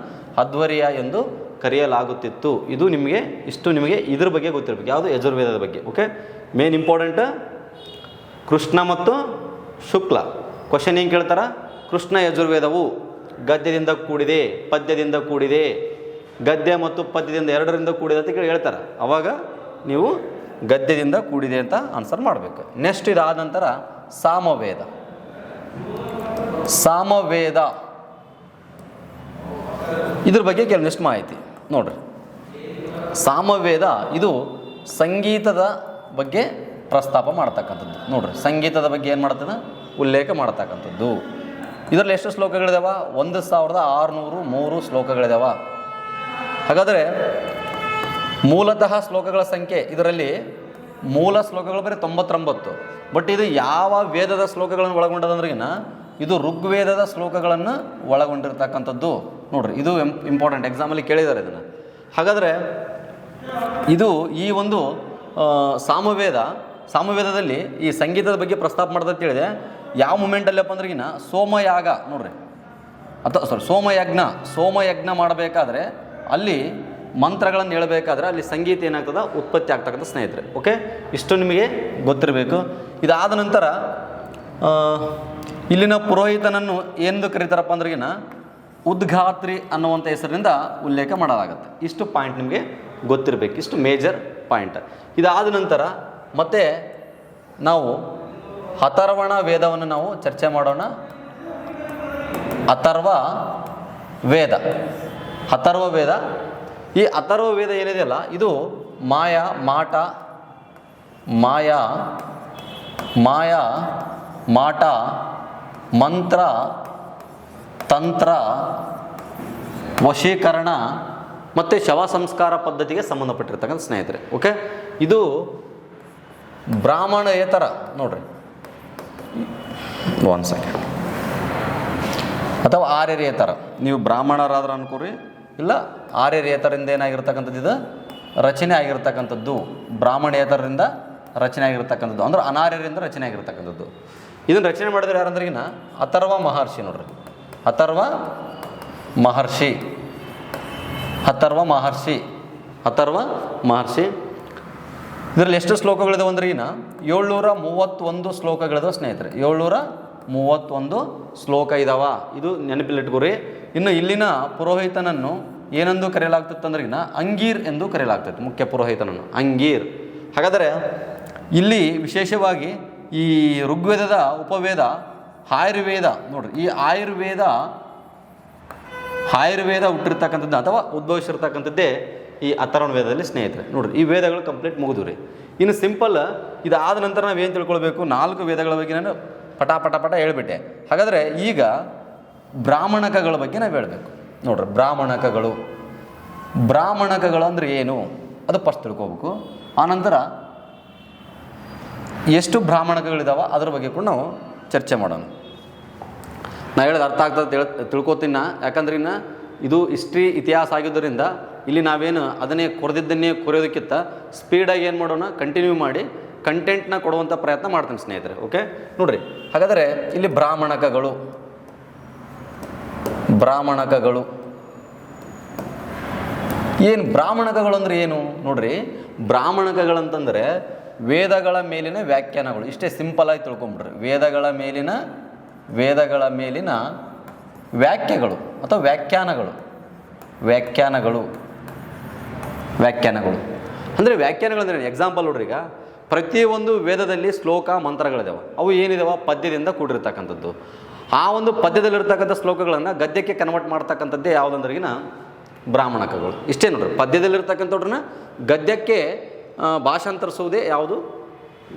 ಅಧ್ವರ್ಯ ಎಂದು ಕರೆಯಲಾಗುತ್ತಿತ್ತು. ಇದು ನಿಮಗೆ ಇಷ್ಟು ನಿಮಗೆ ಇದ್ರ ಬಗ್ಗೆ ಗೊತ್ತಿರಬೇಕು, ಯಾವುದು? ಯಜುರ್ವೇದದ ಬಗ್ಗೆ. ಓಕೆ, ಮೇನ್ ಇಂಪಾರ್ಟೆಂಟ್ ಕೃಷ್ಣ ಮತ್ತು ಶುಕ್ಲ. ಕ್ವಶನ್ ಏನು ಕೇಳ್ತಾರ? ಕೃಷ್ಣ ಯಜುರ್ವೇದವು ಗದ್ಯದಿಂದ ಕೂಡಿದೆ, ಪದ್ಯದಿಂದ ಕೂಡಿದೆ, ಗದ್ಯ ಮತ್ತು ಪದ್ಯದಿಂದ ಎರಡರಿಂದ ಕೂಡಿದೆ ಅಂತ ಹೇಳ್ತಾರೆ. ಅವಾಗ ನೀವು ಗದ್ಯದಿಂದ ಕೂಡಿದೆ ಅಂತ ಆನ್ಸರ್ ಮಾಡಬೇಕು. ನೆಕ್ಸ್ಟ್ ಇದಾದ ನಂತರ ಸಾಮವೇದ. ಸಾಮವೇದ ಇದ್ರ ಬಗ್ಗೆ ಕೆಲವೊಂದಿಷ್ಟು ಮಾಹಿತಿ ನೋಡ್ರಿ. ಸಾಮವೇದ ಇದು ಸಂಗೀತದ ಬಗ್ಗೆ ಪ್ರಸ್ತಾಪ ಮಾಡ್ತಕ್ಕಂಥದ್ದು. ನೋಡ್ರಿ, ಸಂಗೀತದ ಬಗ್ಗೆ ಏನು ಮಾಡ್ತದೆ? ಉಲ್ಲೇಖ ಮಾಡ್ತಕ್ಕಂಥದ್ದು. ಇದರಲ್ಲಿ ಎಷ್ಟು ಶ್ಲೋಕಗಳಿದಾವ? 1603 ಶ್ಲೋಕಗಳಿದಾವ. ಹಾಗಾದರೆ ಮೂಲತಃ ಶ್ಲೋಕಗಳ ಸಂಖ್ಯೆ ಇದರಲ್ಲಿ ಮೂಲ ಶ್ಲೋಕಗಳು ಬರೀ 99. ಬಟ್ ಇದು ಯಾವ ವೇದದ ಶ್ಲೋಕಗಳನ್ನು ಒಳಗೊಂಡದಂದ್ರಿಗಿನ ಇದು ಋಗ್ವೇದದ ಶ್ಲೋಕಗಳನ್ನು ಒಳಗೊಂಡಿರ್ತಕ್ಕಂಥದ್ದು. ನೋಡ್ರಿ, ಇದು ಇಂಪಾರ್ಟೆಂಟ್, ಎಕ್ಸಾಮಲ್ಲಿ ಕೇಳಿದ್ದಾರೆ ಇದನ್ನು. ಹಾಗಾದರೆ ಇದು ಈ ಒಂದು ಸಾಮವೇದದಲ್ಲಿ ಈ ಸಂಗೀತದ ಬಗ್ಗೆ ಪ್ರಸ್ತಾಪ ಮಾಡ್ದಂತ ಹೇಳಿದೆ. ಯಾವ ಮೂಮೆಂಟಲ್ಲಪ್ಪ ಅಂದ್ರಿಗಿನ ಸೋಮಯಾಗ ನೋಡ್ರಿ, ಅಥವಾ ಸೋಮಯಜ್ಞ ಮಾಡಬೇಕಾದ್ರೆ ಅಲ್ಲಿ ಮಂತ್ರಗಳನ್ನು ಹೇಳಬೇಕಾದ್ರೆ ಅಲ್ಲಿ ಸಂಗೀತ ಏನಾಗ್ತದೆ? ಉತ್ಪತ್ತಿ ಆಗ್ತಕ್ಕಂಥ ಸ್ನೇಹಿತರೆ. ಓಕೆ, ಇಷ್ಟು ನಿಮಗೆ ಗೊತ್ತಿರಬೇಕು. ಇದಾದ ನಂತರ ಇಲ್ಲಿನ ಪುರೋಹಿತನನ್ನು ಎಂದು ಕರೀತಾರಪ್ಪ ಅಂದ್ರಿಗಿನ ಉದ್ಘಾತ್ರಿ ಅನ್ನುವಂಥ ಹೆಸರಿನಿಂದ ಉಲ್ಲೇಖ ಮಾಡಲಾಗುತ್ತೆ. ಇಷ್ಟು ಪಾಯಿಂಟ್ ನಿಮಗೆ ಗೊತ್ತಿರಬೇಕು, ಇಷ್ಟು ಮೇಜರ್ ಪಾಯಿಂಟ್. ಇದಾದ ನಂತರ ಮತ್ತೆ ನಾವು ಅಥರ್ವಣ ವೇದವನ್ನು ನಾವು ಚರ್ಚೆ ಮಾಡೋಣ. ಅಥರ್ವ ವೇದ. ಈ ಅಥರ್ವ ವೇದ ಏನಿದೆಯಲ್ಲ ಇದು ಮಾಟ ಮಂತ್ರ ತಂತ್ರ ವಶೀಕರಣ ಮತ್ತು ಶವ ಸಂಸ್ಕಾರ ಪದ್ಧತಿಗೆ ಸಂಬಂಧಪಟ್ಟಿರ್ತಕ್ಕಂಥ ಸ್ನೇಹಿತರೆ. ಓಕೆ, ಇದು ಬ್ರಾಹ್ಮಣೇತರ ನೋಡ್ರಿ, ಒಂದು ಸೆಕೆಂಡ್, ಅಥವಾ ಆರ್ಯರೇತರ. ನೀವು ಬ್ರಾಹ್ಮಣರಾದ್ರೆ ಅನ್ಕೋರಿ, ಇಲ್ಲ ಆರ್ಯರೇತರಿಂದ ಏನಾಗಿರ್ತಕ್ಕಂಥದ್ದು, ಇದು ರಚನೆ ಆಗಿರ್ತಕ್ಕಂಥದ್ದು. ಬ್ರಾಹ್ಮಣೇತರರಿಂದ ರಚನೆ ಆಗಿರ್ತಕ್ಕಂಥದ್ದು ಅಂದ್ರೆ ಅನಾರ್ಯರಿಂದ ರಚನೆ ಆಗಿರ್ತಕ್ಕಂಥದ್ದು. ಇದನ್ನು ರಚನೆ ಮಾಡಿದ್ರೆ ಯಾರಂದ್ರಿಗಿನ ಅಥರ್ವ ಮಹರ್ಷಿ ನೋಡ್ರಿ. ಅಥರ್ವ ಮಹರ್ಷಿ, ಅಥರ್ವ ಮಹರ್ಷಿ, ಅಥರ್ವ ಮಹರ್ಷಿ. ಇದರಲ್ಲಿ ಎಷ್ಟು ಶ್ಲೋಕಗಳಿದಾವೆ ಅಂದ್ರಿಗಿನ 731 ಶ್ಲೋಕಗಳಿದಾವೆ ಸ್ನೇಹಿತರೆ. 731 ಶ್ಲೋಕ ಇದಾವ. ಇದು ನೆನಪಿಲ್ಲಿಟ್ಕೋರಿ. ಇನ್ನು ಇಲ್ಲಿನ ಪುರೋಹಿತನನ್ನು ಏನೆಂದು ಕರೆಯಲಾಗ್ತಿತ್ತು ಅಂದ್ರಿಗಿನ ಅಂಗೀರ್ ಎಂದು ಕರೆಯಲಾಗ್ತಿತ್ತು. ಮುಖ್ಯ ಪುರೋಹಿತನನ್ನು ಅಂಗೀರ್. ಹಾಗಾದರೆ ಇಲ್ಲಿ ವಿಶೇಷವಾಗಿ ಈ ಋಗ್ವೇದದ ಉಪವೇದ ಆಯುರ್ವೇದ ನೋಡ್ರಿ. ಈ ಆಯುರ್ವೇದ ಹುಟ್ಟಿರ್ತಕ್ಕಂಥದ್ದು ಅಥವಾ ಉದ್ಭವಿಸಿರ್ತಕ್ಕಂಥದ್ದೇ ಈ ಅಥರ್ವಣ ವೇದದಲ್ಲಿ ಸ್ನೇಹಿತರೆ. ನೋಡ್ರಿ, ಈ ವೇದಗಳು ಕಂಪ್ಲೀಟ್ ಮುಗಿದು ರೀ. ಇನ್ನು ಸಿಂಪಲ್ ಇದಾದ ನಂತರ ನಾವೇನು ತಿಳ್ಕೊಳ್ಬೇಕು, 4 ವೇದಗಳ ಬಗ್ಗೆ ನಾನು ಪಟ ಹೇಳ್ಬಿಟ್ಟೆ. ಹಾಗಾದರೆ ಈಗ ಬ್ರಾಹ್ಮಣಕಗಳ ಬಗ್ಗೆ ನಾವು ಹೇಳಬೇಕು ನೋಡ್ರಿ. ಬ್ರಾಹ್ಮಣಕಗಳು ಅಂದರೆ ಏನು ಅದು ಫಸ್ಟ್ ತಿಳ್ಕೊಬೇಕು. ಆನಂತರ ಎಷ್ಟು ಬ್ರಾಹ್ಮಣಕಗಳಿದಾವ ಅದ್ರ ಬಗ್ಗೆ ಕೂಡ ನಾವು ಚರ್ಚೆ ಮಾಡೋಣ. ನಾನು ಹೇಳೋದು ಅರ್ಥ ಆಗ್ತದೆ ತಿಳ್ಕೊತೀನಿ. ಯಾಕಂದ್ರೆ ಇನ್ನು ಇದು ಹಿಸ್ಟ್ರಿ ಇತಿಹಾಸ ಆಗಿದ್ದರಿಂದ ಇಲ್ಲಿ ನಾವೇನು ಅದನ್ನೇ ಕೊರೆಯೋದಕ್ಕಿಂತ ಸ್ಪೀಡಾಗಿ ಏನು ಮಾಡೋಣ, ಕಂಟಿನ್ಯೂ ಮಾಡಿ ಕಂಟೆಂಟ್ನ ಕೊಡುವಂಥ ಪ್ರಯತ್ನ ಮಾಡ್ತೀನಿ ಸ್ನೇಹಿತರೆ. ಓಕೆ ನೋಡ್ರಿ, ಹಾಗಾದರೆ ಇಲ್ಲಿ ಬ್ರಾಹ್ಮಣಕಗಳು ಏನು, ಬ್ರಾಹ್ಮಣಕಗಳು ಅಂದರೆ ಏನು ನೋಡ್ರಿ. ಬ್ರಾಹ್ಮಣಕಗಳಂತಂದರೆ ವೇದಗಳ ಮೇಲಿನ ವ್ಯಾಖ್ಯಾನಗಳು. ಇಷ್ಟೇ ಸಿಂಪಲಾಗಿ ತಿಳ್ಕೊಂಬಿಡ್ರಿ. ವೇದಗಳ ಮೇಲಿನ ವ್ಯಾಖ್ಯೆಗಳು ಅಥವಾ ವ್ಯಾಖ್ಯಾನಗಳು ಅಂದರೆ ವ್ಯಾಖ್ಯಾನಗಳು ಅಂದರೆ ಎಕ್ಸಾಂಪಲ್ ನೋಡ್ರಿ. ಈಗ ಪ್ರತಿಯೊಂದು ವೇದದಲ್ಲಿ ಶ್ಲೋಕ ಮಂತ್ರಗಳಿದಾವೆ. ಅವು ಏನಿದಾವೆ, ಪದ್ಯದಿಂದ ಕೂಡಿರ್ತಕ್ಕಂಥದ್ದು. ಆ ಒಂದು ಪದ್ಯದಲ್ಲಿರ್ತಕ್ಕಂಥ ಶ್ಲೋಕಗಳನ್ನು ಗದ್ಯಕ್ಕೆ ಕನ್ವರ್ಟ್ ಮಾಡ್ತಕ್ಕಂಥದ್ದೇ ಯಾವುದಂದ್ರಿಗಿನ ಬ್ರಾಹ್ಮಣಕಗಳು. ಇಷ್ಟೇ ನೋಡ್ರಿ, ಪದ್ಯದಲ್ಲಿರ್ತಕ್ಕಂಥವ್ರನ್ನ ಗದ್ಯಕ್ಕೆ ಭಾಷಾಂತರಿಸುವುದೇ ಯಾವುದು,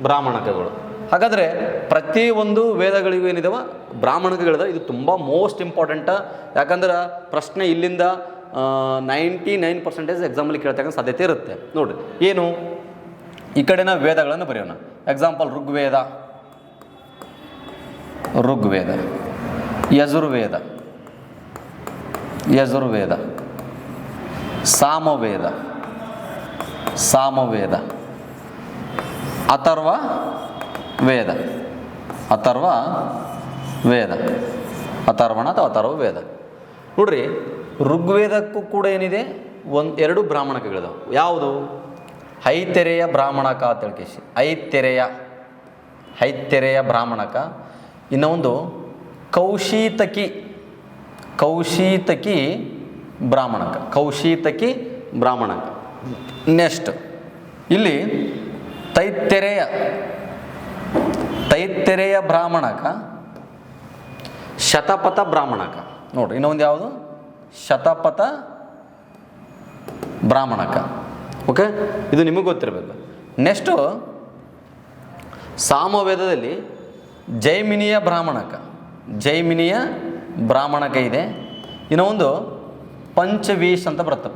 ಬ್ರಾಹ್ಮಣಕಗಳು. ಹಾಗಾದರೆ ಪ್ರತಿಯೊಂದು ವೇದಗಳಿಗೂ ಏನಿದಾವೆ ಬ್ರಾಹ್ಮಣಕಗಳಿದಾವೆ. ಇದು ತುಂಬ ಮೋಸ್ಟ್ ಇಂಪಾರ್ಟೆಂಟ. ಯಾಕಂದ್ರೆ ಪ್ರಶ್ನೆ ಇಲ್ಲಿಂದ 99% ಎಕ್ಸಾಮಲ್ಲಿ ಕೇಳ್ತಕ್ಕಂಥ ಸಾಧ್ಯತೆ ಇರುತ್ತೆ. ನೋಡಿರಿ, ಏನು ಈ ಕಡೆನ ವೇದಗಳನ್ನು ಬರೆಯೋಣ. ಎಕ್ಸಾಂಪಲ್ ಋಗ್ವೇದ, ಯಜುರ್ವೇದ, ಸಾಮವೇದ, ಅಥರ್ವ ವೇದ, ಅಥರ್ವಣ ಅಥವಾ ಅಥರ್ವ ವೇದ. ನೋಡ್ರಿ, ಋಗ್ವೇದಕ್ಕೂ ಕೂಡ ಏನಿದೆ, 2 ಬ್ರಾಹ್ಮಣಕಗಳಿದಾವೆ. ಯಾವುದು, ಐತೆರೆಯ ಬ್ರಾಹ್ಮಣಕ ಅಂತ ಹೇಳ್ಕೇಸಿ, ಐತೆರೆಯ ಬ್ರಾಹ್ಮಣಕ. ಇನ್ನು ಒಂದು ಕೌಶೀತಕಿ ಬ್ರಾಹ್ಮಣಕ. ನೆಕ್ಸ್ಟ್ ಇಲ್ಲಿ ತೈತ್ತೆರೆಯ ಬ್ರಾಹ್ಮಣಕ, ಶತಪಥ ಬ್ರಾಹ್ಮಣಕ. ನೋಡ್ರಿ, ಇನ್ನೊಂದು ಯಾವುದು, ಶತಪಥ ಬ್ರಾಹ್ಮಣಕ. ಓಕೆ, ಇದು ನಿಮಗೆ ಗೊತ್ತಿರಬೇಕು. ನೆಕ್ಸ್ಟು ಸಾಮವೇದದಲ್ಲಿ ಜೈಮಿನಿಯ ಬ್ರಾಹ್ಮಣಕ ಇದೆ. ಇನ್ನು ಒಂದು ಪಂಚವೀಸ್ ಅಂತ ಬರುತ್ತೆ,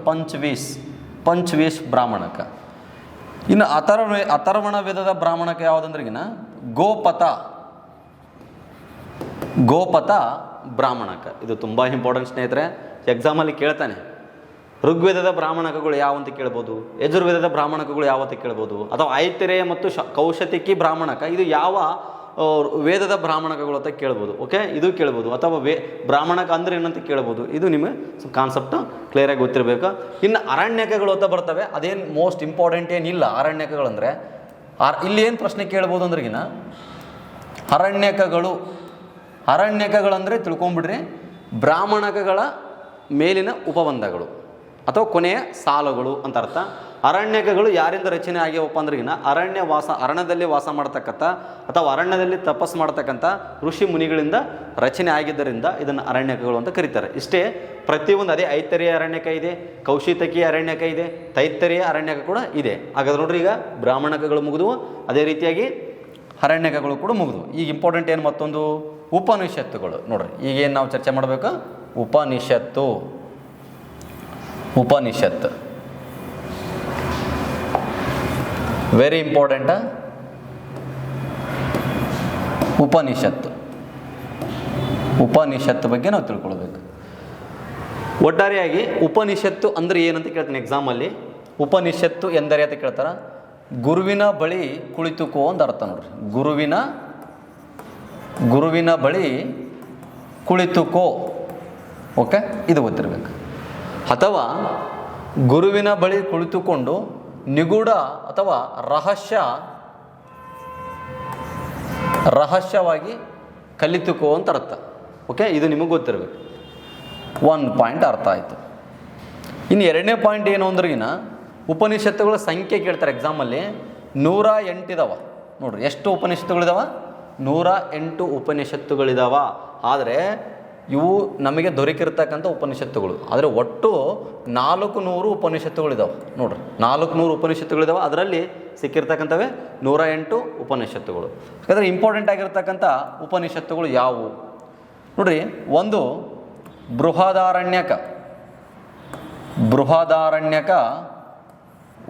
ಪಂಚವೀಸ್ ಬ್ರಾಹ್ಮಣಕ. ಇನ್ನು ಅಥರ್ವಣ ವೇದದ ಬ್ರಾಹ್ಮಣಕ ಯಾವುದಂದ್ರಿಗಿನ ಗೋಪಥ ಬ್ರಾಹ್ಮಣಕ. ಇದು ತುಂಬ ಇಂಪಾರ್ಟೆಂಟ್ ಸ್ನೇಹಿತರೆ, ಎಕ್ಸಾಮಲ್ಲಿ ಕೇಳ್ತಾನೆ. ಋಗ್ವೇದದ ಬ್ರಾಹ್ಮಣಕಗಳು ಯಾವಂತ ಕೇಳ್ಬೋದು, ಯಜುರ್ವೇದದ ಬ್ರಾಹ್ಮಣಕಗಳು ಯಾವತ್ತ ಕೇಳ್ಬೋದು, ಅಥವಾ ಐತೆರೆಯ ಮತ್ತು ಕೌಶತಿಕಿ ಬ್ರಾಹ್ಮಣಕ ಇದು ಯಾವ ವೇದದ ಬ್ರಾಹ್ಮಣಕಗಳು ಅಂತ ಕೇಳ್ಬೋದು. ಓಕೆ, ಇದು ಕೇಳ್ಬೋದು. ಅಥವಾ ಬ್ರಾಹ್ಮಣಕ ಅಂದ್ರೆ ಏನಂತ ಕೇಳ್ಬೋದು. ಇದು ನಿಮಗೆ ಕಾನ್ಸೆಪ್ಟ್ ಕ್ಲಿಯರಾಗಿ ಗೊತ್ತಿರಬೇಕು. ಇನ್ನು ಅರಣ್ಯಕಗಳು ಅಂತ ಬರ್ತವೆ. ಅದೇನು ಮೋಸ್ಟ್ ಇಂಪಾರ್ಟೆಂಟ್ ಏನಿಲ್ಲ. ಅರಣ್ಯಕಗಳಂದರೆ ಇಲ್ಲಿ ಏನು ಪ್ರಶ್ನೆ ಕೇಳ್ಬೋದು ಅಂದ್ರಿಗಿನ ಅರಣ್ಯಕಗಳಂದರೆ ತಿಳ್ಕೊಂಬಿಡ್ರಿ, ಬ್ರಾಹ್ಮಣಕಗಳ ಮೇಲಿನ ಉಪಬಂಧಗಳು ಅಥವಾ ಕೊನೆಯ ಸಾಲುಗಳು ಅಂತ ಅರ್ಥ. ಅರಣ್ಯಕಗಳು ಯಾರಿಂದ ರಚನೆ ಆಗ್ಯವಪ್ಪ ಅಂದ್ರಿಗಿನ ಅರಣ್ಯದಲ್ಲಿ ವಾಸ ಮಾಡ್ತಕ್ಕಂಥ ಅಥವಾ ಅರಣ್ಯದಲ್ಲಿ ತಪಸ್ಸು ಮಾಡ್ತಕ್ಕಂಥ ಋಷಿ ಮುನಿಗಳಿಂದ ರಚನೆ ಆಗಿದ್ದರಿಂದ ಇದನ್ನು ಅರಣ್ಯಕಗಳು ಅಂತ ಕರೀತಾರೆ. ಇಷ್ಟೇ, ಪ್ರತಿಯೊಂದು ಅದೇ ಐತರೆಯ ಅರಣ್ಯಕ ಇದೆ, ಕೌಶಿತಕಿ ಅರಣ್ಯಕ ಇದೆ, ತೈತ್ತರೆಯ ಅರಣ್ಯಕ ಕೂಡ ಇದೆ. ಹಾಗಾದ್ರೆ ನೋಡ್ರಿ, ಈಗ ಬ್ರಾಹ್ಮಣಕಗಳು ಮುಗಿದವು, ಅದೇ ರೀತಿಯಾಗಿ ಅರಣ್ಯಕಗಳು ಕೂಡ ಮುಗಿದವು. ಈಗ ಇಂಪಾರ್ಟೆಂಟ್ ಏನು ಮತ್ತೊಂದು ಉಪನಿಷತ್ತುಗಳು. ನೋಡ್ರಿ, ಈಗೇನು ನಾವು ಚರ್ಚೆ ಮಾಡಬೇಕು, ಉಪನಿಷತ್ತು. Very important. ಉಪನಿಷತ್ತು ಬಗ್ಗೆ ನಾವು ತಿಳ್ಕೊಳ್ಬೇಕು. ಒಟ್ಟಾರೆಯಾಗಿ ಉಪನಿಷತ್ತು ಅಂದರೆ ಏನಂತ ಕೇಳ್ತೀನಿ ಎಕ್ಸಾಮಲ್ಲಿ. ಉಪನಿಷತ್ತು ಎಂದರೆ ಅಂತ ಕೇಳ್ತಾರೆ, ಗುರುವಿನ ಬಳಿ ಕುಳಿತುಕೋ ಅಂತ ಅರ್ಥ ನೋಡ್ರಿ. ಗುರುವಿನ ಬಳಿ ಕುಳಿತುಕೋ. ಓಕೆ, ಇದು ಗೊತ್ತಿರಬೇಕು. ಅಥವಾ ಗುರುವಿನ ಬಳಿ ಕುಳಿತುಕೊಂಡು ನಿಗೂಢ ಅಥವಾ ರಹಸ್ಯವಾಗಿ ಕಲಿತುಕೋ ಅಂತ ಅರ್ಥ. ಓಕೆ, ಇದು ನಿಮಗೆ ಗೊತ್ತಿರಬೇಕು. 1 ಪಾಯಿಂಟ್ ಅರ್ಥ ಆಯಿತು. ಇನ್ನು 2ನೇ ಪಾಯಿಂಟ್ ಏನು ಅಂದ್ರಿಗಿನ ಉಪನಿಷತ್ತುಗಳ ಸಂಖ್ಯೆ ಕೇಳ್ತಾರೆ ಎಕ್ಸಾಮಲ್ಲಿ. 108 ಇದಾವೆ ನೋಡ್ರಿ. ಎಷ್ಟು ಉಪನಿಷತ್ತುಗಳಿದಾವೆ? 108 ಉಪನಿಷತ್ತುಗಳಿದಾವ. ಆದರೆ ಇವು ನಮಗೆ ದೊರಕಿರ್ತಕ್ಕಂಥ ಉಪನಿಷತ್ತುಗಳು. ಆದರೆ ಒಟ್ಟು 400 ಉಪನಿಷತ್ತುಗಳಿದಾವೆ ನೋಡ್ರಿ. 400 ಉಪನಿಷತ್ತುಗಳಿದಾವೆ. ಅದರಲ್ಲಿ ಸಿಕ್ಕಿರ್ತಕ್ಕಂಥವೇ 108 ಉಪನಿಷತ್ತುಗಳು. ಯಾಕಂದರೆ ಇಂಪಾರ್ಟೆಂಟ್ ಆಗಿರ್ತಕ್ಕಂಥ ಉಪನಿಷತ್ತುಗಳು ಯಾವುವು ನೋಡ್ರಿ. ಒಂದು ಬೃಹದಾರಣ್ಯಕ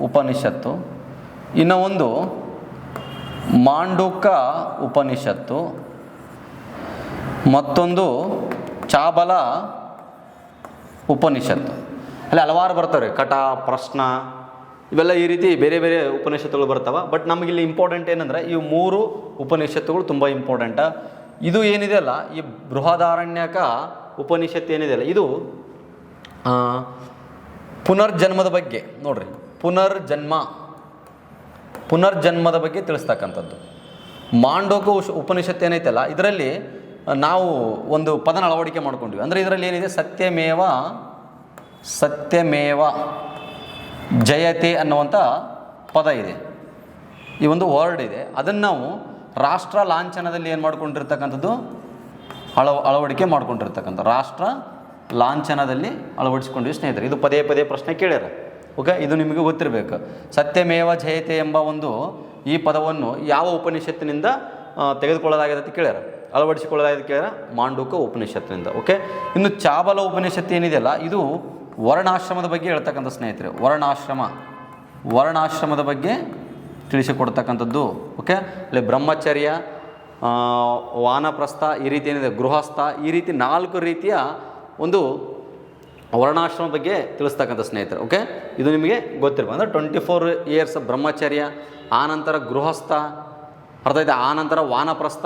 ಉಪನಿಷತ್ತು, ಇನ್ನು ಒಂದು ಮಾಂಡುಕ ಉಪನಿಷತ್ತು, ಮತ್ತೊಂದು ಚಾಬಲ ಉಪನಿಷತ್ತು. ಅಲ್ಲಿ ಹಲವಾರು ಬರ್ತವೆ, ಕಟ, ಪ್ರಶ್ನ, ಇವೆಲ್ಲ ಈ ರೀತಿ ಬೇರೆ ಬೇರೆ ಉಪನಿಷತ್ತುಗಳು ಬರ್ತಾವೆ. ಬಟ್ ನಮಗಿಲ್ಲಿ ಇಂಪಾರ್ಟೆಂಟ್ ಏನಂದರೆ ಇವು 3 ಉಪನಿಷತ್ತುಗಳು ತುಂಬ ಇಂಪಾರ್ಟೆಂಟ. ಇದು ಏನಿದೆಯಲ್ಲ, ಈ ಬೃಹದಾರಣ್ಯಕ ಉಪನಿಷತ್ತು ಏನಿದೆಯಲ್ಲ, ಇದು ಪುನರ್ಜನ್ಮದ ಬಗ್ಗೆ ನೋಡ್ರಿ. ಪುನರ್ಜನ್ಮದ ಬಗ್ಗೆ ತಿಳಿಸ್ತಕ್ಕಂಥದ್ದು. ಮಾಂಡೋಕ ಉಪನಿಷತ್ತು ಏನೈತಲ್ಲ, ಇದರಲ್ಲಿ ನಾವು ಒಂದು ಪದನ ಅಳವಡಿಕೆ ಮಾಡ್ಕೊಂಡ್ವಿ. ಅಂದರೆ ಇದರಲ್ಲಿ ಏನಿದೆ, ಸತ್ಯಮೇವ ಜಯತೆ ಅನ್ನುವಂಥ ಪದ ಇದೆ. ಈ ಒಂದು ವರ್ಡ್ ಇದೆ. ಅದನ್ನು ನಾವು ರಾಷ್ಟ್ರ ಲಾಂಛನದಲ್ಲಿ ಏನು ಮಾಡ್ಕೊಂಡಿರ್ತಕ್ಕಂಥದ್ದು, ಅಳವಡಿಕೆ ಮಾಡ್ಕೊಂಡಿರ್ತಕ್ಕಂಥ ರಾಷ್ಟ್ರ ಲಾಂಛನದಲ್ಲಿ ಅಳವಡಿಸ್ಕೊಂಡ್ವಿ ಸ್ನೇಹಿತರೆ. ಇದು ಪದೇ ಪದೇ ಪ್ರಶ್ನೆ ಕೇಳ್ಯಾರ. ಓಕೆ, ಇದು ನಿಮಗೆ ಗೊತ್ತಿರಬೇಕು. ಸತ್ಯಮೇವ ಜಯತೆ ಎಂಬ ಒಂದು ಈ ಪದವನ್ನು ಯಾವ ಉಪನಿಷತ್ತಿನಿಂದ ತೆಗೆದುಕೊಳ್ಳಲಾಗಿದೆ ಅಂತ ಕೇಳ್ಯಾರ, ಅಳವಡಿಸಿಕೊಳ್ಳಲಾಗಿದೆ ಕೇಳ್ಯಾರ, ಮಾಂಡುಕ ಉಪನಿಷತ್ತಿನಿಂದ. ಓಕೆ, ಇನ್ನು ಚಾಬಲ ಉಪನಿಷತ್ತು ಏನಿದೆಯಲ್ಲ, ಇದು ವರ್ಣಾಶ್ರಮದ ಬಗ್ಗೆ ಹೇಳ್ತಕ್ಕಂಥ ಸ್ನೇಹಿತರೆ. ವರ್ಣಾಶ್ರಮದ ಬಗ್ಗೆ ತಿಳಿಸಿಕೊಡ್ತಕ್ಕಂಥದ್ದು. ಓಕೆ, ಅಲ್ಲಿ ಬ್ರಹ್ಮಚರ್ಯ, ವಾನಪ್ರಸ್ಥ, ಈ ರೀತಿ ಏನಿದೆ, ಗೃಹಸ್ಥ, ಈ ರೀತಿ 4 ರೀತಿಯ ಒಂದು ವರ್ಣಾಶ್ರಮ ಬಗ್ಗೆ ತಿಳಿಸ್ತಕ್ಕಂಥ ಸ್ನೇಹಿತರೆ. ಓಕೆ, ಇದು ನಿಮಗೆ ಗೊತ್ತಿರ್ಬೋದು. ಅಂದರೆ 24 ಇಯರ್ಸ್ ಬ್ರಹ್ಮಚರ್ಯ, ಆನಂತರ ಗೃಹಸ್ಥ, ಅರ್ಥ ಆಯ್ತು, ಆನಂತರ ವಾನಪ್ರಸ್ಥ,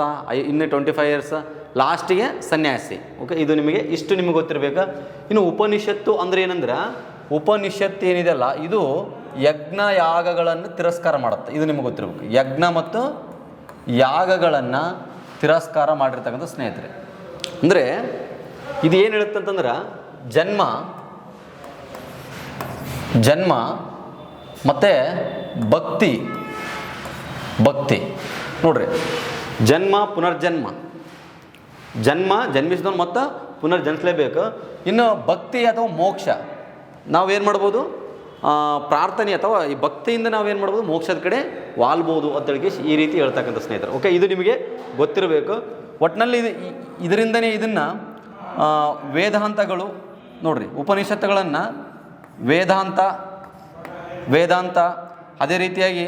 ಇನ್ನು 25 ಇಯರ್ಸ್, ಲಾಸ್ಟಿಗೆ ಸನ್ಯಾಸಿ. ಓಕೆ, ಇದು ಇಷ್ಟು ನಿಮಗೆ ಗೊತ್ತಿರಬೇಕು. ಇನ್ನು ಉಪನಿಷತ್ತು ಅಂದರೆ ಏನಂದ್ರೆ, ಉಪನಿಷತ್ತು ಏನಿದೆಯಲ್ಲ, ಇದು ಯಜ್ಞ ಯಾಗಗಳನ್ನು ತಿರಸ್ಕಾರ ಮಾಡುತ್ತೆ. ಇದು ನಿಮಗೆ ಗೊತ್ತಿರಬೇಕು. ಯಜ್ಞ ಮತ್ತು ಯಾಗಗಳನ್ನು ತಿರಸ್ಕಾರ ಮಾಡಿರ್ತಕ್ಕಂಥ ಸ್ನೇಹಿತರೆ. ಅಂದರೆ ಇದು ಏನು ಹೇಳುತ್ತೆ ಅಂತಂದ್ರೆ, ಜನ್ಮ ಮತ್ತು ಭಕ್ತಿ ನೋಡ್ರಿ. ಜನ್ಮಿಸಿದವನು ಮತ್ತು ಪುನರ್ಜನಿಸಲೇಬೇಕು. ಇನ್ನು ಭಕ್ತಿ ಅಥವಾ ಮೋಕ್ಷ ನಾವೇನು ಮಾಡ್ಬೋದು, ಪ್ರಾರ್ಥನೆ ಅಥವಾ ಈ ಭಕ್ತಿಯಿಂದ ನಾವೇನು ಮಾಡ್ಬೋದು, ಮೋಕ್ಷದ ಕಡೆ ವಾಲ್ಬೋದು ಅಂತೇಳಿ ಈ ರೀತಿ ಹೇಳ್ತಕ್ಕಂಥ ಸ್ನೇಹಿತರು. ಓಕೆ, ಇದು ನಿಮಗೆ ಗೊತ್ತಿರಬೇಕು. ಒಟ್ಟಿನಲ್ಲಿ ಇದರಿಂದನೇ ಇದನ್ನು ವೇದಾಂತಗಳು ನೋಡ್ರಿ, ಉಪನಿಷತ್ತುಗಳನ್ನು ವೇದಾಂತ ಅದೇ ರೀತಿಯಾಗಿ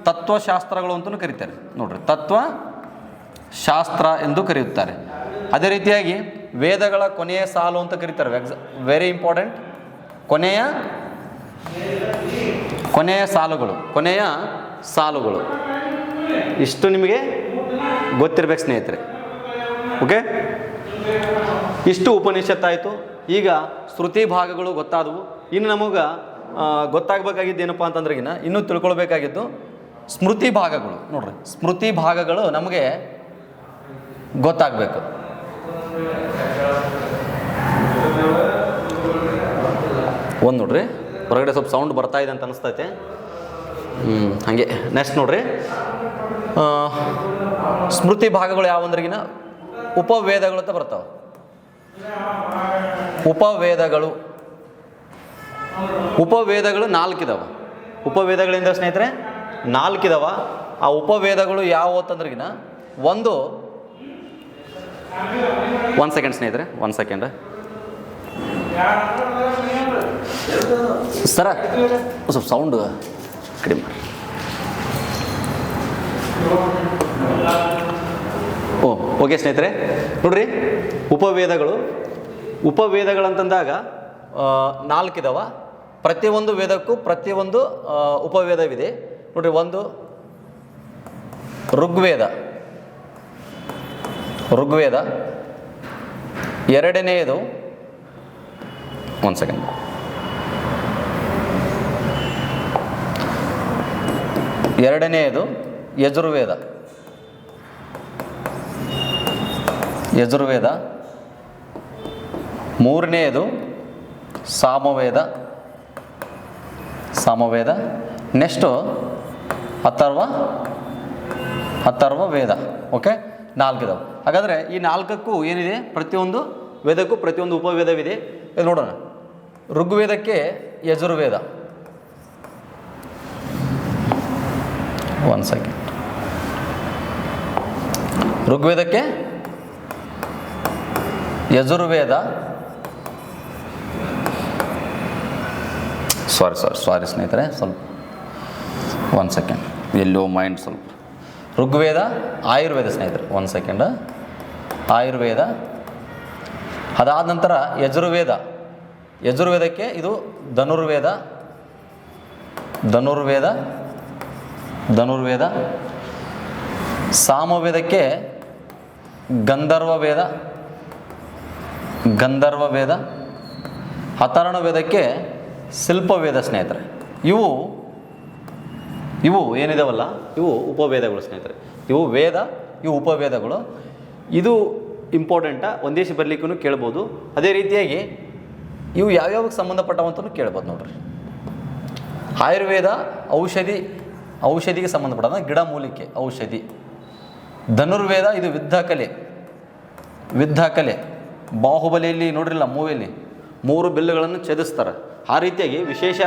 ತತ್ವಶಾಸ್ತ್ರಗಳು ಅಂತಲೂ ಕರೀತಾರೆ ನೋಡ್ರಿ. ತತ್ವಶಾಸ್ತ್ರ ಎಂದು ಕರೆಯುತ್ತಾರೆ. ಅದೇ ರೀತಿಯಾಗಿ ವೇದಗಳ ಕೊನೆಯ ಸಾಲು ಅಂತ ಕರೀತಾರೆ. Very important. ಕೊನೆಯ ಸಾಲುಗಳು ಇಷ್ಟು ನಿಮಗೆ ಗೊತ್ತಿರಬೇಕು ಸ್ನೇಹಿತರೆ. ಓಕೆ, ಇಷ್ಟು ಉಪನಿಷತ್ತಾಯಿತು. ಈಗ ಶ್ರುತಿ ಭಾಗಗಳು ಗೊತ್ತಾದವು. ಇನ್ನು ನಮಗೆ ಗೊತ್ತಾಗಬೇಕಾಗಿದ್ದೇನಪ್ಪ ಅಂತಂದ್ರೆಗಿನ ಇನ್ನೂ ತಿಳ್ಕೊಳ್ಬೇಕಾಗಿದ್ದು ಸ್ಮೃತಿ ಭಾಗಗಳು ನೋಡ್ರಿ. ಸ್ಮೃತಿ ಭಾಗಗಳು ನಮಗೆ ಗೊತ್ತಾಗಬೇಕು. ಒಂದು ನೋಡ್ರಿ, ಹೊರಗಡೆ ಸ್ವಲ್ಪ ಸೌಂಡ್ ಬರ್ತಾ ಇದೆ ಅಂತ ಅನಿಸ್ತೈತೆ. ಹಾಗೆ ನೆಕ್ಸ್ಟ್ ನೋಡ್ರಿ, ಸ್ಮೃತಿ ಭಾಗಗಳು ಯಾವಂದ್ರಿಗಿನ ಉಪವೇದಗಳು ಅಂತ ಬರ್ತಾವೆ. ಉಪವೇದಗಳು 4 ಇದಾವೆ. ಉಪವೇದಗಳಿಂದ ಸ್ನೇಹಿತರೆ 4 ಇದಾವೆ. ಆ ಉಪವೇದಗಳು ಯಾವ ಅಂತಂದ್ರಿಗಿನ ಒಂದು ಸೆಕೆಂಡ್ ಸ್ನೇಹಿತರೆ, 1 ಸೆಕೆಂಡ್ ಸರ, ಸ್ವಲ್ಪ ಸೌಂಡ್ ಕಡಿಮೆ ಮಾಡಿ. ಓಕೆ ಸ್ನೇಹಿತರೆ, ನೋಡ್ರಿ ಉಪವೇದಗಳಂತಂದಾಗ 4 ಇದಾವ. ಪ್ರತಿಯೊಂದು ವೇದಕ್ಕೂ ಪ್ರತಿಯೊಂದು ಉಪವೇದವಿದೆ. ನೋಡ್ರಿ, ಒಂದು ಋಗ್ವೇದ, ಎರಡನೆಯದು ಎರಡನೆಯದು ಯಜುರ್ವೇದ, ಮೂರನೆಯದು ಸಾಮವೇದ, ನೆಕ್ಸ್ಟು ಅಥರ್ವ ವೇದ. ಓಕೆ, 4 ಇದಾವೆ. ಹಾಗಾದರೆ ಈ 4ಕ್ಕೂ ಏನಿದೆ, ಪ್ರತಿಯೊಂದು ವೇದಕ್ಕೂ ಪ್ರತಿಯೊಂದು ಉಪವೇದವಿದೆ. ಇದು ನೋಡೋಣ. ಋಗ್ವೇದಕ್ಕೆ ಯಜುರ್ವೇದ, ಋಗ್ವೇದಕ್ಕೆ ಯಜುರ್ವೇದ, ಸಾರಿ ಸ್ನೇಹಿತರೆ, ಸ್ವಲ್ಪ ಎಲ್ಲೋ ಮೈಂಡ್ ಸ್ವಲ್ಪ. ಋಗ್ವೇದ, ಆಯುರ್ವೇದ ಸ್ನೇಹಿತರೆ, ಆಯುರ್ವೇದ. ಅದಾದ ನಂತರ ಯಜುರ್ವೇದಕ್ಕೆ ಇದು ಧನುರ್ವೇದ, ಸಾಮವೇದಕ್ಕೆ ಗಂಧರ್ವ ವೇದ, ಅಥರ್ವ ವೇದಕ್ಕೆ ಶಿಲ್ಪವೇದ ಸ್ನೇಹಿತರೆ. ಇವು ಏನಿದಾವಲ್ಲ, ಇವು ಉಪವೇದಗಳು ಸ್ನೇಹಿತರೆ. ಇವು ಉಪವೇದಗಳು. ಇದು ಇಂಪಾರ್ಟೆಂಟಾ, ಒಂದೇ ಬರಲಿಕ್ಕೂ ಕೇಳ್ಬೋದು. ಅದೇ ರೀತಿಯಾಗಿ ಇವು ಯಾವ್ಯಾವಕ್ಕೆ ಸಂಬಂಧಪಟ್ಟವಂತೂ ಕೇಳ್ಬೋದು. ನೋಡ್ರಿ, ಆಯುರ್ವೇದ ಔಷಧಿಗೆ ಸಂಬಂಧಪಟ್ಟ ಗಿಡಮೂಲಿಕೆ ಔಷಧಿ. ಧನುರ್ವೇದ ಇದು ಯುದ್ಧ ಕಲೆ. ಬಾಹುಬಲಿಯಲ್ಲಿ ನೋಡ್ರಿಲ್ಲ, ಮೂವಿಯಲ್ಲಿ 3 ಬಿಲ್ಲುಗಳನ್ನು ಛೇದಿಸ್ತಾರೆ. ಆ ರೀತಿಯಾಗಿ ವಿಶೇಷ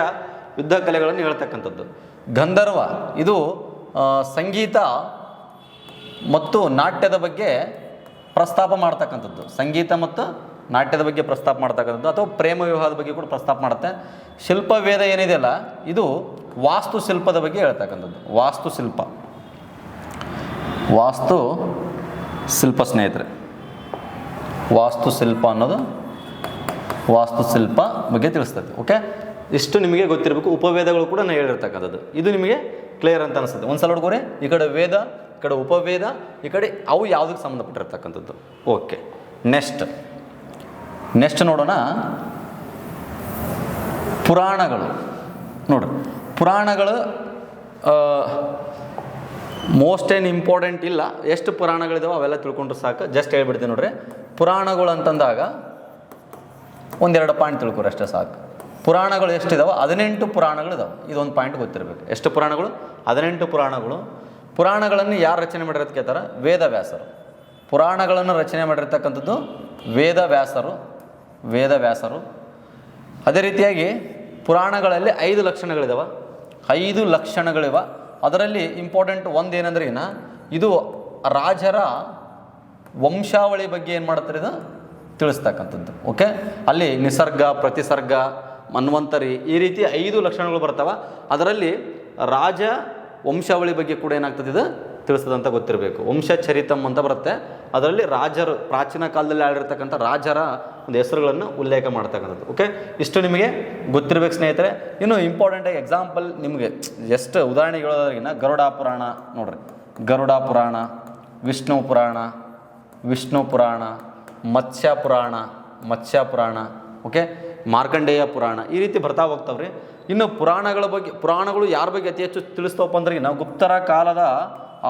ಯುದ್ಧ ಕಲೆಗಳನ್ನು ಹೇಳ್ತಕ್ಕಂಥದ್ದು. ಗಂಧರ್ವ ಇದು ಸಂಗೀತ ಮತ್ತು ನಾಟ್ಯದ ಬಗ್ಗೆ ಪ್ರಸ್ತಾಪ ಮಾಡ್ತಕ್ಕಂಥದ್ದು. ಅಥವಾ ಪ್ರೇಮ ವಿವಾಹದ ಬಗ್ಗೆ ಕೂಡ ಪ್ರಸ್ತಾಪ ಮಾಡುತ್ತೆ. ಶಿಲ್ಪವೇದ ಏನಿದೆಯಲ್ಲ, ಇದು ವಾಸ್ತುಶಿಲ್ಪದ ಬಗ್ಗೆ ಹೇಳ್ತಕ್ಕಂಥದ್ದು. ವಾಸ್ತುಶಿಲ್ಪ ಸ್ನೇಹಿತರೆ, ವಾಸ್ತುಶಿಲ್ಪ ಅನ್ನೋದು ವಾಸ್ತುಶಿಲ್ಪ ಬಗ್ಗೆ ತಿಳಿಸ್ತದೆ. ಓಕೆ, ಇಷ್ಟು ನಿಮಗೆ ಗೊತ್ತಿರಬೇಕು. ಉಪವೇದಗಳು ಕೂಡ ನಾನು ಹೇಳಿರ್ತಕ್ಕಂಥದ್ದು. ಇದು ನಿಮಗೆ ಕ್ಲಿಯರ್ ಅಂತ ಅನಿಸುತ್ತೆ. ಒಂದ್ಸಲ ನೋಡ್ಕೋರಿ, ಈ ಕಡೆ ವೇದ, ಈ ಕಡೆ ಉಪವೇದ, ಈ ಕಡೆ ಅವು ಯಾವುದಕ್ಕೆ ಸಂಬಂಧಪಟ್ಟಿರ್ತಕ್ಕಂಥದ್ದು. ಓಕೆ, ನೆಕ್ಸ್ಟ್ ನೋಡೋಣ. ಪುರಾಣಗಳು. ನೋಡ್ರಿ, ಪುರಾಣಗಳು ಮೋಸ್ಟ್ ಏನು ಇಂಪಾರ್ಟೆಂಟ್ ಇಲ್ಲ. ಎಷ್ಟು ಪುರಾಣಗಳಿದಾವೆ ಅವೆಲ್ಲ ತಿಳ್ಕೊಂಡ್ರೆ ಸಾಕು. ಜಸ್ಟ್ ಹೇಳ್ಬಿಡ್ತೀನಿ ನೋಡ್ರಿ. ಪುರಾಣಗಳು ಅಂತಂದಾಗ 1-2 ಪಾಯಿಂಟ್ ತಿಳ್ಕೊರಿ ಅಷ್ಟೇ ಸಾಕು. ಪುರಾಣಗಳು ಎಷ್ಟಿದಾವೆ? 18 ಪುರಾಣಗಳಿದಾವೆ. ಇದೊಂದು ಪಾಯಿಂಟ್ ಗೊತ್ತಿರಬೇಕು. ಎಷ್ಟು ಪುರಾಣಗಳು? 18 ಪುರಾಣಗಳು. ಪುರಾಣಗಳನ್ನು ಯಾರು ರಚನೆ ಮಾಡಿರೋದು ಕೇಳ್ತಾರೆ? ವೇದವ್ಯಾಸರು. ಪುರಾಣಗಳನ್ನು ರಚನೆ ಮಾಡಿರ್ತಕ್ಕಂಥದ್ದು ವೇದವ್ಯಾಸರು. ಅದೇ ರೀತಿಯಾಗಿ ಪುರಾಣಗಳಲ್ಲಿ 5 ಲಕ್ಷಣಗಳಿದಾವೆ. 5 ಲಕ್ಷಣಗಳಿವ. ಅದರಲ್ಲಿ ಇಂಪಾರ್ಟೆಂಟ್ ಒಂದು ಏನಂದ್ರೆ ಇದು ರಾಜರ ವಂಶಾವಳಿ ಬಗ್ಗೆ ಏನು ಮಾಡ್ತಾರೆ, ಇದು ತಿಳಿಸ್ತಕ್ಕಂಥದ್ದು. ಓಕೆ, ಅಲ್ಲಿ ನಿಸರ್ಗ, ಪ್ರತಿಸರ್ಗ, ಮನ್ವಂತರಿ, ಈ ರೀತಿ 5 ಲಕ್ಷಣಗಳು ಬರ್ತಾವೆ. ಅದರಲ್ಲಿ ರಾಜ ವಂಶಾವಳಿ ಬಗ್ಗೆ ಕೂಡ ಏನಾಗ್ತದೆ, ಇದು ತಿಳಿಸ್ತದಂತ ಗೊತ್ತಿರಬೇಕು. ವಂಶಚರಿತಂ ಅಂತ ಬರುತ್ತೆ. ಅದರಲ್ಲಿ ರಾಜರು, ಪ್ರಾಚೀನ ಕಾಲದಲ್ಲಿ ಆಳಿರ್ತಕ್ಕಂಥ ರಾಜರ ಒಂದು ಹೆಸರುಗಳನ್ನು ಉಲ್ಲೇಖ ಮಾಡ್ತಕ್ಕಂಥದ್ದು. ಓಕೆ, ಇಷ್ಟು ನಿಮಗೆ ಗೊತ್ತಿರಬೇಕು ಸ್ನೇಹಿತರೆ. ಇನ್ನು ಇಂಪಾರ್ಟೆಂಟಾಗಿ ಎಕ್ಸಾಂಪಲ್ ನಿಮಗೆ ಎಷ್ಟು ಉದಾಹರಣೆ ಹೇಳೋದ್ರಿಗಿನ ಗರುಡ ಪುರಾಣ ನೋಡ್ರಿ. ಗರುಡ ಪುರಾಣ, ವಿಷ್ಣು ಪುರಾಣ, ಮತ್ಸ್ಯ ಪುರಾಣ, ಓಕೆ, ಮಾರ್ಕಂಡೇಯ ಪುರಾಣ, ಈ ರೀತಿ ಬರ್ತಾ ಹೋಗ್ತಾವ್ರಿ. ಇನ್ನು ಪುರಾಣಗಳು ಯಾರ ಬಗ್ಗೆ ಅತಿ ಹೆಚ್ಚು ತಿಳಿಸ್ತವಪ್ಪ ಅಂದ್ರೆ ಗುಪ್ತರ ಕಾಲದ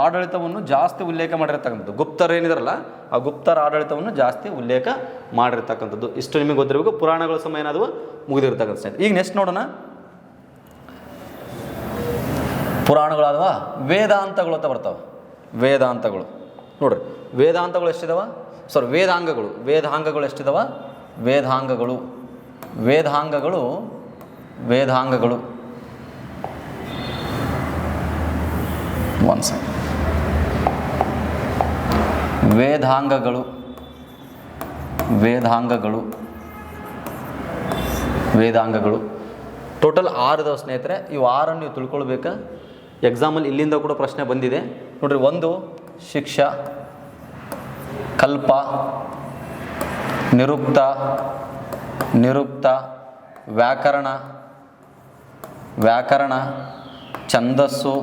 ಆಡಳಿತವನ್ನು ಜಾಸ್ತಿ ಉಲ್ಲೇಖ ಮಾಡಿರ್ತಕ್ಕಂಥದ್ದು. ಗುಪ್ತರು ಏನಿದಾರಲ್ಲ, ಆ ಗುಪ್ತರ ಆಡಳಿತವನ್ನು ಜಾಸ್ತಿ ಉಲ್ಲೇಖ ಮಾಡಿರ್ತಕ್ಕಂಥದ್ದು. ಇಷ್ಟು ನಿಮಗೆ ಗೊತ್ತಿರಬೇಕು. ಪುರಾಣಗಳ ಸಮಯ ಏನಾದವು ಮುಗಿದಿರ್ತಕ್ಕಂಥ. ಈಗ ನೆಕ್ಸ್ಟ್ ನೋಡೋಣ. ಪುರಾಣಗಳಾದವ ವೇದಾಂತಗಳು ಅಂತ ಬರ್ತಾವೆ. ವೇದಾಂತಗಳು ನೋಡ್ರಿ, ವೇದಾಂತಗಳು ಎಷ್ಟಿದಾವ? ವೇದಾಂಗಗಳು ಎಷ್ಟಿದಾವ? ವೇದಾಂಗಗಳು ವೇದಾಂಗಗಳು ಟೋಟಲ್ 6 ಇದಾವೆ ಸ್ನೇಹಿತರೆ. ಇವು 6 ನೀವು ತಿಳ್ಕೊಳ್ಬೇಕಾ. ಎಕ್ಸಾಮಲ್ಲಿ ಇಲ್ಲಿಂದ ಕೂಡ ಪ್ರಶ್ನೆ ಬಂದಿದೆ ನೋಡ್ರಿ. ಒಂದು ಶಿಕ್ಷಾ, ಕಲ್ಪ, ನಿರುಕ್ತ, ವ್ಯಾಕರಣ, ಛಂದಸ್ಸು,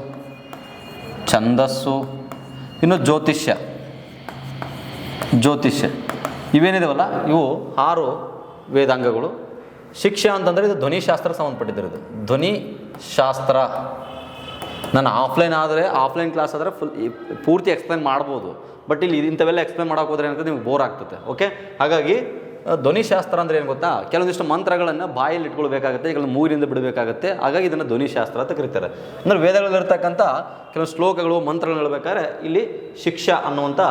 ಇನ್ನು ಜ್ಯೋತಿಷ್ಯ. ಇವೇನಿದಾವಲ್ಲ ಇವು 6 ವೇದಾಂಗಗಳು. ಶಿಕ್ಷೆ ಅಂತಂದರೆ ಇದು ಧ್ವನಿಶಾಸ್ತ್ರಕ್ಕೆ ಸಂಬಂಧಪಟ್ಟಿದ್ದು. ಧ್ವನಿಶಾಸ್ತ್ರ ನಾನು ಆಫ್ಲೈನ್ ಕ್ಲಾಸ್ ಆದರೆ ಪೂರ್ತಿ ಎಕ್ಸ್ಪ್ಲೈನ್ ಮಾಡ್ಬೋದು. ಬಟ್ ಇಲ್ಲಿ ಇಂಥವೆಲ್ಲ ಎಕ್ಸ್ಪ್ಲೈನ್ ಮಾಡೋಕೆ ಹೋದ್ರೆ ಏನಂತ ನಿಮ್ಗೆ ಬೋರ್ ಆಗ್ತದೆ. ಓಕೆ, ಹಾಗಾಗಿ ಧ್ವನಿಶಾಸ್ತ್ರ ಅಂದರೆ ಏನು ಗೊತ್ತಾ, ಕೆಲವೊಂದಿಷ್ಟು ಮಂತ್ರಗಳನ್ನು ಬಾಯಲ್ಲಿ ಇಟ್ಕೊಳ್ಬೇಕಾಗತ್ತೆ, ಈಗ 3ರಿಂದ ಬಿಡಬೇಕಾಗತ್ತೆ. ಹಾಗಾಗಿ ಇದನ್ನು ಧ್ವನಿಶಾಸ್ತ್ರ ಅಂತ ಕರೀತಾರೆ. ಅಂದರೆ ವೇದಗಳಲ್ಲಿರ್ತಕ್ಕಂಥ ಕೆಲವು ಶ್ಲೋಕಗಳು, ಮಂತ್ರಗಳು ಹೇಳ್ಬೇಕಾದ್ರೆ ಇಲ್ಲಿ ಶಿಕ್ಷಾ ಅನ್ನುವಂಥ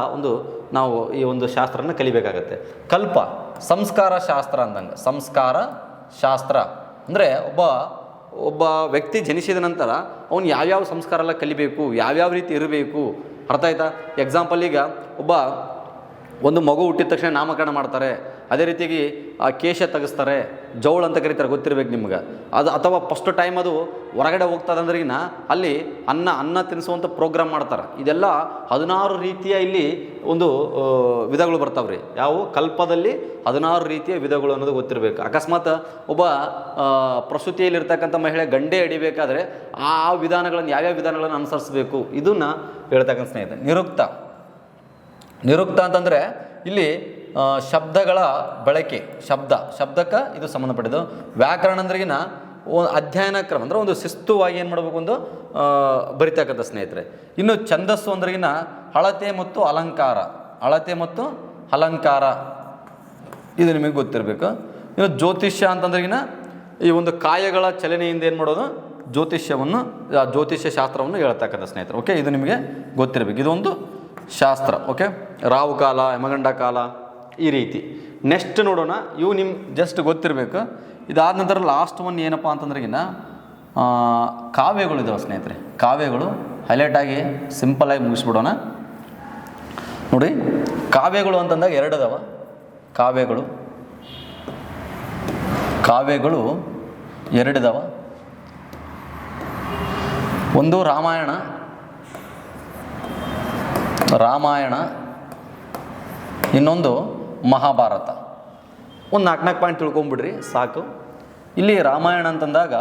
ನಾವು ಈ ಒಂದು ಶಾಸ್ತ್ರನ ಕಲಿಬೇಕಾಗತ್ತೆ. ಕಲ್ಪ, ಸಂಸ್ಕಾರ ಶಾಸ್ತ್ರ ಅಂದಂಗೆ. ಸಂಸ್ಕಾರ ಶಾಸ್ತ್ರ ಅಂದರೆ ಒಬ್ಬ ವ್ಯಕ್ತಿ ಜನಿಸಿದ ನಂತರ ಅವನು ಯಾವ್ಯಾವ ಸಂಸ್ಕಾರ ಎಲ್ಲ ಕಲಿಬೇಕು, ಯಾವ್ಯಾವ ರೀತಿ ಇರಬೇಕು, ಅರ್ಥ ಆಯ್ತಾ? ಎಕ್ಸಾಂಪಲ್, ಈಗ ಒಂದು ಮಗು ಹುಟ್ಟಿದ ತಕ್ಷಣ ನಾಮಕರಣ ಮಾಡ್ತಾರೆ. ಅದೇ ರೀತಿಯಾಗಿ ಕೇಶ ತೆಗೆಸ್ತಾರೆ, ಜೌಳು ಅಂತ ಕರೀತಾರೆ, ಗೊತ್ತಿರ್ಬೇಕು ನಿಮ್ಗೆ ಅದು. ಅಥವಾ ಫಸ್ಟ್ ಟೈಮ್ ಅದು ಹೊರಗಡೆ ಹೋಗ್ತದಂದ್ರಿಗಿನ ಅಲ್ಲಿ ಅನ್ನ ತಿನ್ನಿಸುವಂಥ ಪ್ರೋಗ್ರಾಮ್ ಮಾಡ್ತಾರೆ. ಇದೆಲ್ಲ 16 ರೀತಿಯ ಇಲ್ಲಿ ವಿಧಗಳು ಬರ್ತಾವ್ರಿ. ಯಾವ ಕಲ್ಪದಲ್ಲಿ 16 ರೀತಿಯ ವಿಧಗಳು ಅನ್ನೋದು ಗೊತ್ತಿರಬೇಕು. ಅಕಸ್ಮಾತ್ ಒಬ್ಬ ಪ್ರಸೂತಿಯಲ್ಲಿರ್ತಕ್ಕಂಥ ಮಹಿಳೆ ಗಂಡೆ ಹಿಡಿಬೇಕಾದ್ರೆ ಆ ವಿಧಾನಗಳನ್ನು, ಯಾವ್ಯಾವ ವಿಧಾನಗಳನ್ನು ಅನುಸರಿಸಬೇಕು ಇದನ್ನು ಹೇಳ್ತಕ್ಕಂಥ ಸ್ನೇಹಿತ. ನಿರುಕ್ತ ಅಂತಂದರೆ ಇಲ್ಲಿ ಶಬ್ದಗಳ ಬಳಕೆ, ಶಬ್ದಕ್ಕೆ ಇದು ಸಂಬಂಧಪಟ್ಟಿದ್ದು. ವ್ಯಾಕರಣ ಅಂದ್ರಿಗಿನ ಅಧ್ಯಯನ ಕ್ರಮ ಅಂದರೆ ಒಂದು ಶಿಸ್ತುವಾಗಿ ಏನು ಮಾಡಬೇಕು, ಬರಿತಕ್ಕಂಥ ಸ್ನೇಹಿತರೆ. ಇನ್ನು ಛಂದಸ್ಸು ಅಂದ್ರಿಗಿನ ಅಳತೆ ಮತ್ತು ಅಲಂಕಾರ, ಇದು ನಿಮಗೆ ಗೊತ್ತಿರಬೇಕು. ಇನ್ನು ಜ್ಯೋತಿಷ್ಯ ಅಂತಂದ್ರಿಗಿನ ಈ ಕಾಯಗಳ ಚಲನೆಯಿಂದ ಏನು ಮಾಡೋದು, ಜ್ಯೋತಿಷ್ಯ ಶಾಸ್ತ್ರವನ್ನು ಹೇಳ್ತಕ್ಕಂಥ ಸ್ನೇಹಿತರೆ. ಓಕೆ, ಇದು ನಿಮಗೆ ಗೊತ್ತಿರಬೇಕು. ಇದೊಂದು ಶಾಸ್ತ್ರ. ಓಕೆ, ರಾಹುಕಾಲ, ಯಮಗಂಡ ಕಾಲ, ಈ ರೀತಿ. ನೆಕ್ಸ್ಟ್ ನೋಡೋಣ, ಇವು ನಿಮ್ಗೆ ಜಸ್ಟ್ ಗೊತ್ತಿರಬೇಕು. ಇದಾದ ನಂತರ ಲಾಸ್ಟ್ ಒನ್ ಏನಪ್ಪ ಅಂತಂದ್ರೆಗಿನ ಕಾವ್ಯಗಳು ಇದಾವೆ ಸ್ನೇಹಿತರೆ. ಕಾವ್ಯಗಳು ಹೈಲೈಟಾಗಿ ಸಿಂಪಲಾಗಿ ಮುಗಿಸ್ಬಿಡೋಣ ನೋಡಿ. ಕಾವ್ಯಗಳು ಅಂತಂದಾಗ 2 ಅದಾವ. ಕಾವ್ಯಗಳು 2 ಇದಾವ. ಒಂದು ರಾಮಾಯಣ, ಇನ್ನೊಂದು ಮಹಾಭಾರತ. ಒಂದು 4 ಪಾಯಿಂಟ್ ತಿಳ್ಕೊಂಬಿಡ್ರಿ ಸಾಕು. ಇಲ್ಲಿ ರಾಮಾಯಣ ಅಂತಂದಾಗ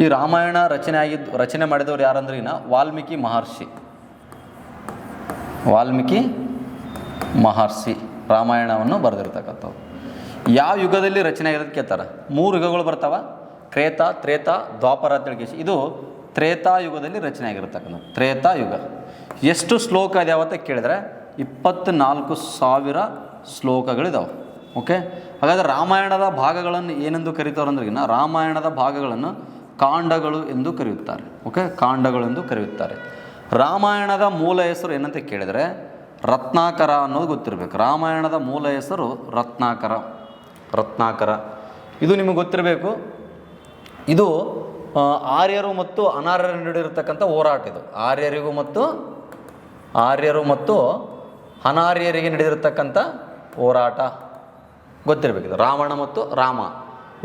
ಈ ರಾಮಾಯಣ ರಚನೆ ಮಾಡಿದವರು ಯಾರಂದ್ರಿನ ವಾಲ್ಮೀಕಿ ಮಹರ್ಷಿ ರಾಮಾಯಣವನ್ನು ಬರೆದಿರ್ತಕ್ಕಂಥವ್ರು. ಯಾವ ಯುಗದಲ್ಲಿ ರಚನೆ ಆಗಿರೋದು ಕೇಳ್ತಾರೆ. 3 ಯುಗಗಳು ಬರ್ತಾವ, ಕ್ರೇತ, ತ್ರೇತ, ದ್ವಾಪರ ಅಂತೇಳಿ. ಇದು ತ್ರೇತಾಯುಗದಲ್ಲಿ ರಚನೆ ಆಗಿರ್ತಕ್ಕಂಥ ತ್ರೇತಾಯುಗ. ಎಷ್ಟು ಶ್ಲೋಕ ಇದಾವೆ ಅಂತ ಕೇಳಿದ್ರೆ 24,000 ಶ್ಲೋಕಗಳಿದಾವೆ. ಓಕೆ, ಹಾಗಾದರೆ ರಾಮಾಯಣದ ಭಾಗಗಳನ್ನು ಏನೆಂದು ಕರೀತಾರೆ ಅಂದ್ರಿಗಿನ ರಾಮಾಯಣದ ಭಾಗಗಳನ್ನು ಕಾಂಡಗಳು ಎಂದು ಕರೆಯುತ್ತಾರೆ. ಓಕೆ, ಕಾಂಡಗಳು ಎಂದು ಕರೆಯುತ್ತಾರೆ. ರಾಮಾಯಣದ ಮೂಲ ಹೆಸರು ಏನಂತ ಕೇಳಿದರೆ ರತ್ನಾಕರ ಅನ್ನೋದು ಗೊತ್ತಿರಬೇಕು. ರಾಮಾಯಣದ ಮೂಲ ಹೆಸರು ರತ್ನಾಕರ. ಇದು ನಿಮಗೆ ಗೊತ್ತಿರಬೇಕು. ಇದು ಆರ್ಯರು ಮತ್ತು ಅನಾರ್ಯರ ನಡುವೆ ಇರತಕ್ಕಂಥ ಹೋರಾಟ. ಇದು ಆರ್ಯರು ಮತ್ತು ಅನಾರ್ಯರಿಗೆ ನಡೆದಿರತಕ್ಕಂಥ ಹೋರಾಟ ಗೊತ್ತಿರಬೇಕಿದೆ. ರಾವಣ ಮತ್ತು ರಾಮ,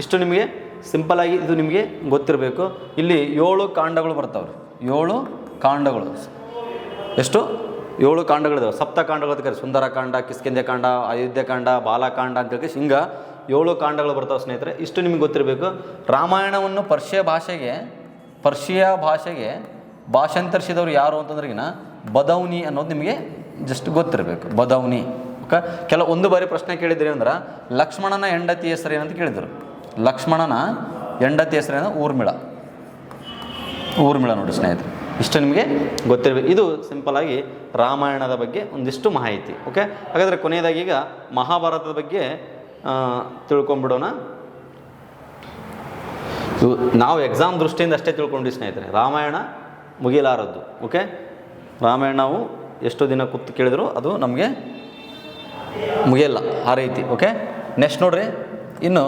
ಇಷ್ಟು ನಿಮಗೆ ಸಿಂಪಲಾಗಿ ಇದು ನಿಮಗೆ ಗೊತ್ತಿರಬೇಕು. ಇಲ್ಲಿ 7 ಕಾಂಡಗಳು ಬರ್ತಾವ್ರಿ. 7 ಕಾಂಡಗಳು. ಎಷ್ಟು? 7 ಕಾಂಡಗಳಿದಾವೆ. ಸಪ್ತಕಾಂಡಗಳು ಅಂತ ಕರೀತಾರೆ. ಸುಂದರಕಾಂಡ, ಕಿಷ್ಕಿಂಧೆಕಾಂಡ, ಅಯೋಧ್ಯಕಾಂಡ, ಬಾಲಕಾಂಡ ಅಂತೇಳಿ ಹಿಂಗೆ 7 ಕಾಂಡಗಳು ಬರ್ತಾವೆ ಸ್ನೇಹಿತರೆ. ಇಷ್ಟು ನಿಮಗೆ ಗೊತ್ತಿರಬೇಕು. ರಾಮಾಯಣವನ್ನು ಪರ್ಷಿಯಾ ಭಾಷೆಗೆ ಭಾಷಾಂತರಿಸಿದವರು ಯಾರು ಅಂತಂದ್ರಿಗಿನ ಬದೌನಿ ಅನ್ನೋದು ನಿಮಗೆ ಜಸ್ಟ್ ಗೊತ್ತಿರಬೇಕು. ಬದೌನಿ. ಓಕೆ, ಒಂದು ಬಾರಿ ಪ್ರಶ್ನೆ ಕೇಳಿದ್ರಿ ಅಂದ್ರೆ ಲಕ್ಷ್ಮಣನ ಹೆಂಡತಿ ಹೆಸರು ಏನಂತ ಕೇಳಿದರು. ಲಕ್ಷ್ಮಣನ ಹೆಂಡತಿ ಹೆಸರೇನು? ಊರ್ಮಿಳ ನೋಡಿ ಸ್ನೇಹಿತರೆ. ಇಷ್ಟು ನಿಮಗೆ ಗೊತ್ತಿರಬೇಕು. ಇದು ಸಿಂಪಲಾಗಿ ರಾಮಾಯಣದ ಬಗ್ಗೆ ಒಂದಿಷ್ಟು ಮಾಹಿತಿ. ಓಕೆ, ಹಾಗಾದರೆ ಕೊನೆಯದಾಗಿ ಈಗ ಮಹಾಭಾರತದ ಬಗ್ಗೆ ತಿಳ್ಕೊಂಬಿಡೋಣ. ನಾವು ಎಕ್ಸಾಮ್ ದೃಷ್ಟಿಯಿಂದ ಅಷ್ಟೇ ತಿಳ್ಕೊಂಡ್ವಿ ಸ್ನೇಹಿತರೆ. ರಾಮಾಯಣ ಮುಗಿಲಾರದ್ದು. ಓಕೆ, ರಾಮಾಯಣ ನಾವು ಎಷ್ಟು ದಿನ ಕೂತು ಕೇಳಿದ್ರು ಅದು ನಮಗೆ ಮುಗಿಯಲ್ಲ ಆ ರೀತಿ. ಓಕೆ, ನೆಕ್ಸ್ಟ್ ನೋಡ್ರಿ, ಇನ್ನು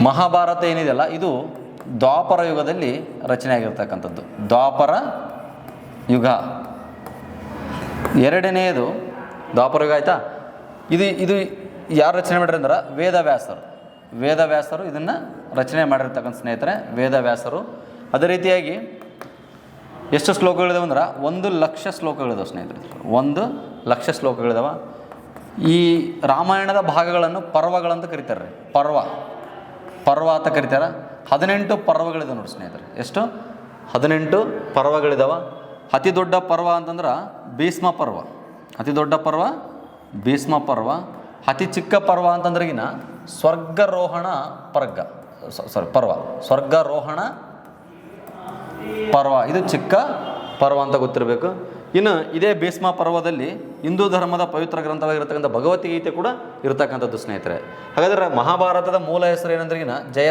ಮಹಾಭಾರತ ಏನಿದೆಯಲ್ಲ ಇದು ದ್ವಾಪರ ಯುಗದಲ್ಲಿ ರಚನೆ ಆಗಿರ್ತಕ್ಕಂಥದ್ದು. ದ್ವಾಪರ ಯುಗ. ಎರಡನೆಯದು ದ್ವಾಪರ ಯುಗ ಆಯಿತಾ. ಇದು ಯಾರು ರಚನೆ ಮಾಡ್ಯಾರ ಅಂದ್ರೆ ವೇದವ್ಯಾಸರು ಇದನ್ನು ರಚನೆ ಮಾಡಿರ್ತಕ್ಕಂಥ ಸ್ನೇಹಿತರೆ, ವೇದವ್ಯಾಸರು. ಅದೇ ರೀತಿಯಾಗಿ ಎಷ್ಟು ಶ್ಲೋಕಗಳಿದಾವೆ ಅಂದ್ರೆ 1,00,000 ಶ್ಲೋಕಗಳಿದಾವೆ ಸ್ನೇಹಿತರೆ, 1,00,000 ಶ್ಲೋಕಗಳಿದಾವೆ. ಈ ರಾಮಾಯಣದ ಭಾಗಗಳನ್ನು ಪರ್ವಗಳಂತ ಕರೀತಾರೆ. ಪರ್ವ ಅಂತ ಕರೀತಾರೆ. 18 ಪರ್ವಗಳಿದಾವೆ ನೋಡಿ ಸ್ನೇಹಿತರೆ. ಎಷ್ಟು? 18 ಪರ್ವಗಳಿದಾವೆ. ಅತಿ ದೊಡ್ಡ ಪರ್ವ ಅಂತಂದ್ರೆ ಭೀಷ್ಮ ಪರ್ವ. ಅತಿ ದೊಡ್ಡ ಪರ್ವ ಭೀಷ್ಮ ಪರ್ವ. ಅತಿ ಚಿಕ್ಕ ಪರ್ವ ಅಂತಂದ್ರೆಗಿನ ಸ್ವರ್ಗಾರೋಹಣ ಪರ್ವ. ಸ್ವರ್ಗಾರೋಹಣ ಪರ್ವ ಇದು ಚಿಕ್ಕ ಪರ್ವ ಅಂತ ಗೊತ್ತಿರಬೇಕು. ಇನ್ನು ಇದೇ ಭೀಷ್ಮ ಪರ್ವದಲ್ಲಿ ಹಿಂದೂ ಧರ್ಮದ ಪವಿತ್ರ ಗ್ರಂಥವಾಗಿರತಕ್ಕಂಥ ಭಗವದ್ಗೀತೆ ಕೂಡ ಇರತಕ್ಕಂಥದ್ದು ಸ್ನೇಹಿತರೆ. ಹಾಗಾದರೆ ಮಹಾಭಾರತದ ಮೂಲ ಹೆಸರು ಏನಂದ್ರೆಗಿನ ಜಯ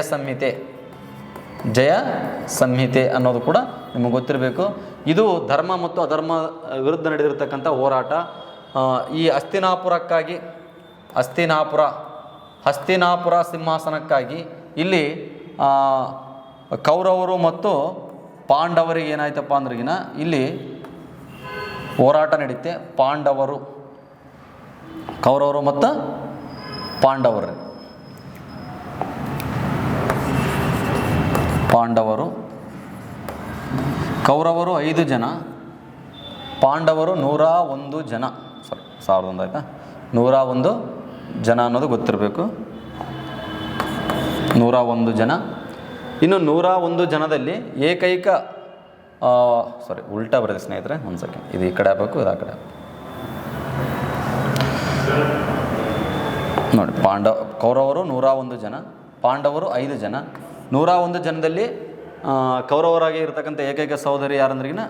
ಸಂಹಿತೆ ಅನ್ನೋದು ಕೂಡ ನಿಮಗೆ ಗೊತ್ತಿರಬೇಕು. ಇದು ಧರ್ಮ ಮತ್ತು ಅಧರ್ಮ ವಿರುದ್ಧ ನಡೆದಿರ್ತಕ್ಕಂಥ ಹೋರಾಟ. ಈ ಹಸ್ತಿನಾಪುರ ಸಿಂಹಾಸನಕ್ಕಾಗಿ ಇಲ್ಲಿ ಕೌರವರು ಮತ್ತು ಪಾಂಡವರಿಗೆ ಏನಾಯ್ತಪ್ಪ ಅಂದ್ರಿಗಿನ ಇಲ್ಲಿ ಹೋರಾಟ ನಡೀತೆ. ಕೌರವರು ಮತ್ತು ಪಾಂಡವರು ಕೌರವರು 5 ಜನ, ಪಾಂಡವರು 101 ಜನ. 1001 ಆಯಿತಾ? 101 ಜನ ಅನ್ನೋದು ಗೊತ್ತಿರಬೇಕು. 101 ಜನ. ಇನ್ನು 101 ಜನದಲ್ಲಿ ಏಕೈಕ ಉಲ್ಟಾ ಬರುತ್ತೆ ಸ್ನೇಹಿತರೆ, ಒಂದು ಸೆಕೆಂಡ್. ಇದು ಈ ಕಡೆ ಆಗಬೇಕು, ಇದು ಆ ಕಡೆ ನೋಡಿ. ಕೌರವರು 101 ಜನ, ಪಾಂಡವರು 5 ಜನ. 101 ಜನದಲ್ಲಿ ಕೌರವರಾಗಿ ಇರತಕ್ಕಂಥ ಏಕೈಕ ಸಹೋದರಿ ಯಾರಂದ್ರಿಗಿನ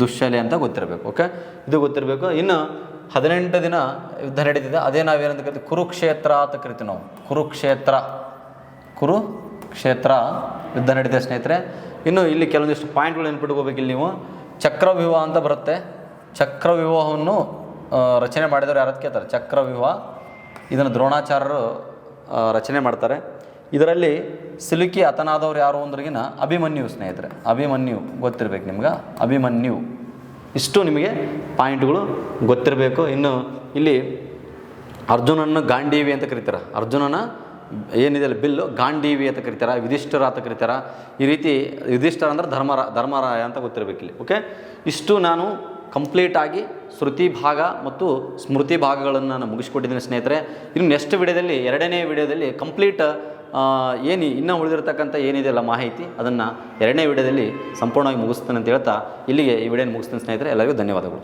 ದುಶ್ಶಲೆ ಅಂತ ಗೊತ್ತಿರಬೇಕು. ಓಕೆ, ಇದು ಗೊತ್ತಿರಬೇಕು. ಇನ್ನು 18 ದಿನ ಯುದ್ಧ ನಡೀತಿದೆ. ಅದೇ ನಾವೇನಂತ ಕರಿತೀವಿ? ಕುರುಕ್ಷೇತ್ರ ಅಂತ ಕರಿತೀವಿ ನಾವು. ಕುರುಕ್ಷೇತ್ರ ಯುದ್ಧ ನಡೀತಿದೆ ಸ್ನೇಹಿತರೆ. ಇನ್ನು ಇಲ್ಲಿ ಕೆಲವೊಂದಿಷ್ಟು ಪಾಯಿಂಟ್ಗಳು ನೆನ್ಪಿಟ್ಕೋಬೇಕು. ಇಲ್ಲಿ ನೀವು ಚಕ್ರವ್ಯೂಹ ಅಂತ ಬರುತ್ತೆ. ಚಕ್ರವ್ಯೂಹವನ್ನು ರಚನೆ ಮಾಡಿದವರು ಯಾರು ಕೇಳ್ತಾರೆ? ಚಕ್ರವ್ಯೂಹ. ಇದನ್ನು ದ್ರೋಣಾಚಾರ್ಯರು ರಚನೆ ಮಾಡ್ತಾರೆ. ಇದರಲ್ಲಿ ಸಿಲುಕಿ ಹತನಾದವ್ರು ಯಾರು ಅಂದ್ರಿಗಿನ ಅಭಿಮನ್ಯು ಸ್ನೇಹಿತರೆ. ಅಭಿಮನ್ಯು ಗೊತ್ತಿರಬೇಕು ನಿಮ್ಗೆ. ಅಭಿಮನ್ಯು. ಇಷ್ಟು ನಿಮಗೆ ಪಾಯಿಂಟ್ಗಳು ಗೊತ್ತಿರಬೇಕು. ಇನ್ನು ಇಲ್ಲಿ ಅರ್ಜುನನ ಗಾಂಡೀವಿ ಅಂತ ಕರೀತಾರೆ. ಅರ್ಜುನನ ಏನಿದೆ ಬಿಲ್ಲು ಗಾಂಡೀವಿ ಅಂತ ಕರೀತಾರೆ. ಯುಧಿಷ್ಠಿರ ಅಂತ ಕರೀತಾರೆ. ಈ ರೀತಿ ಯುಧಿಷ್ಠಿರ ಅಂದ್ರೆ ಧರ್ಮರಾಯ ಅಂತ ಗೊತ್ತಿರಬೇಕು ಇಲ್ಲಿ. ಓಕೆ, ಇಷ್ಟು ನಾನು ಕಂಪ್ಲೀಟಾಗಿ ಶ್ರುತಿ ಭಾಗ ಮತ್ತು ಸ್ಮೃತಿ ಭಾಗಗಳನ್ನು ನಾನು ಮುಗಿಸ್ಕೊಟ್ಟಿದ್ದೀನಿ ಸ್ನೇಹಿತರೆ. ಇನ್ನು ನೆಕ್ಸ್ಟ್ ವಿಡಿಯೋದಲ್ಲಿ, 2ನೇ ವಿಡಿಯೋದಲ್ಲಿ ಕಂಪ್ಲೀಟ್ ಇನ್ನೂ ಉಳಿದಿರ್ತಕ್ಕಂಥ ಏನಿದೆಯಲ್ಲ ಮಾಹಿತಿ, ಅದನ್ನು 2ನೇ ವಿಡಿಯೋದಲ್ಲಿ ಸಂಪೂರ್ಣವಾಗಿ ಮುಗಿಸ್ತಾನೆ ಅಂತ ಹೇಳ್ತಾ ಇಲ್ಲಿಗೆ ಈ ವಿಡಿಯೋನ ಮುಗಿಸ್ತೀನಿ ಸ್ನೇಹಿತರೆ. ಎಲ್ಲರಿಗೂ ಧನ್ಯವಾದಗಳು.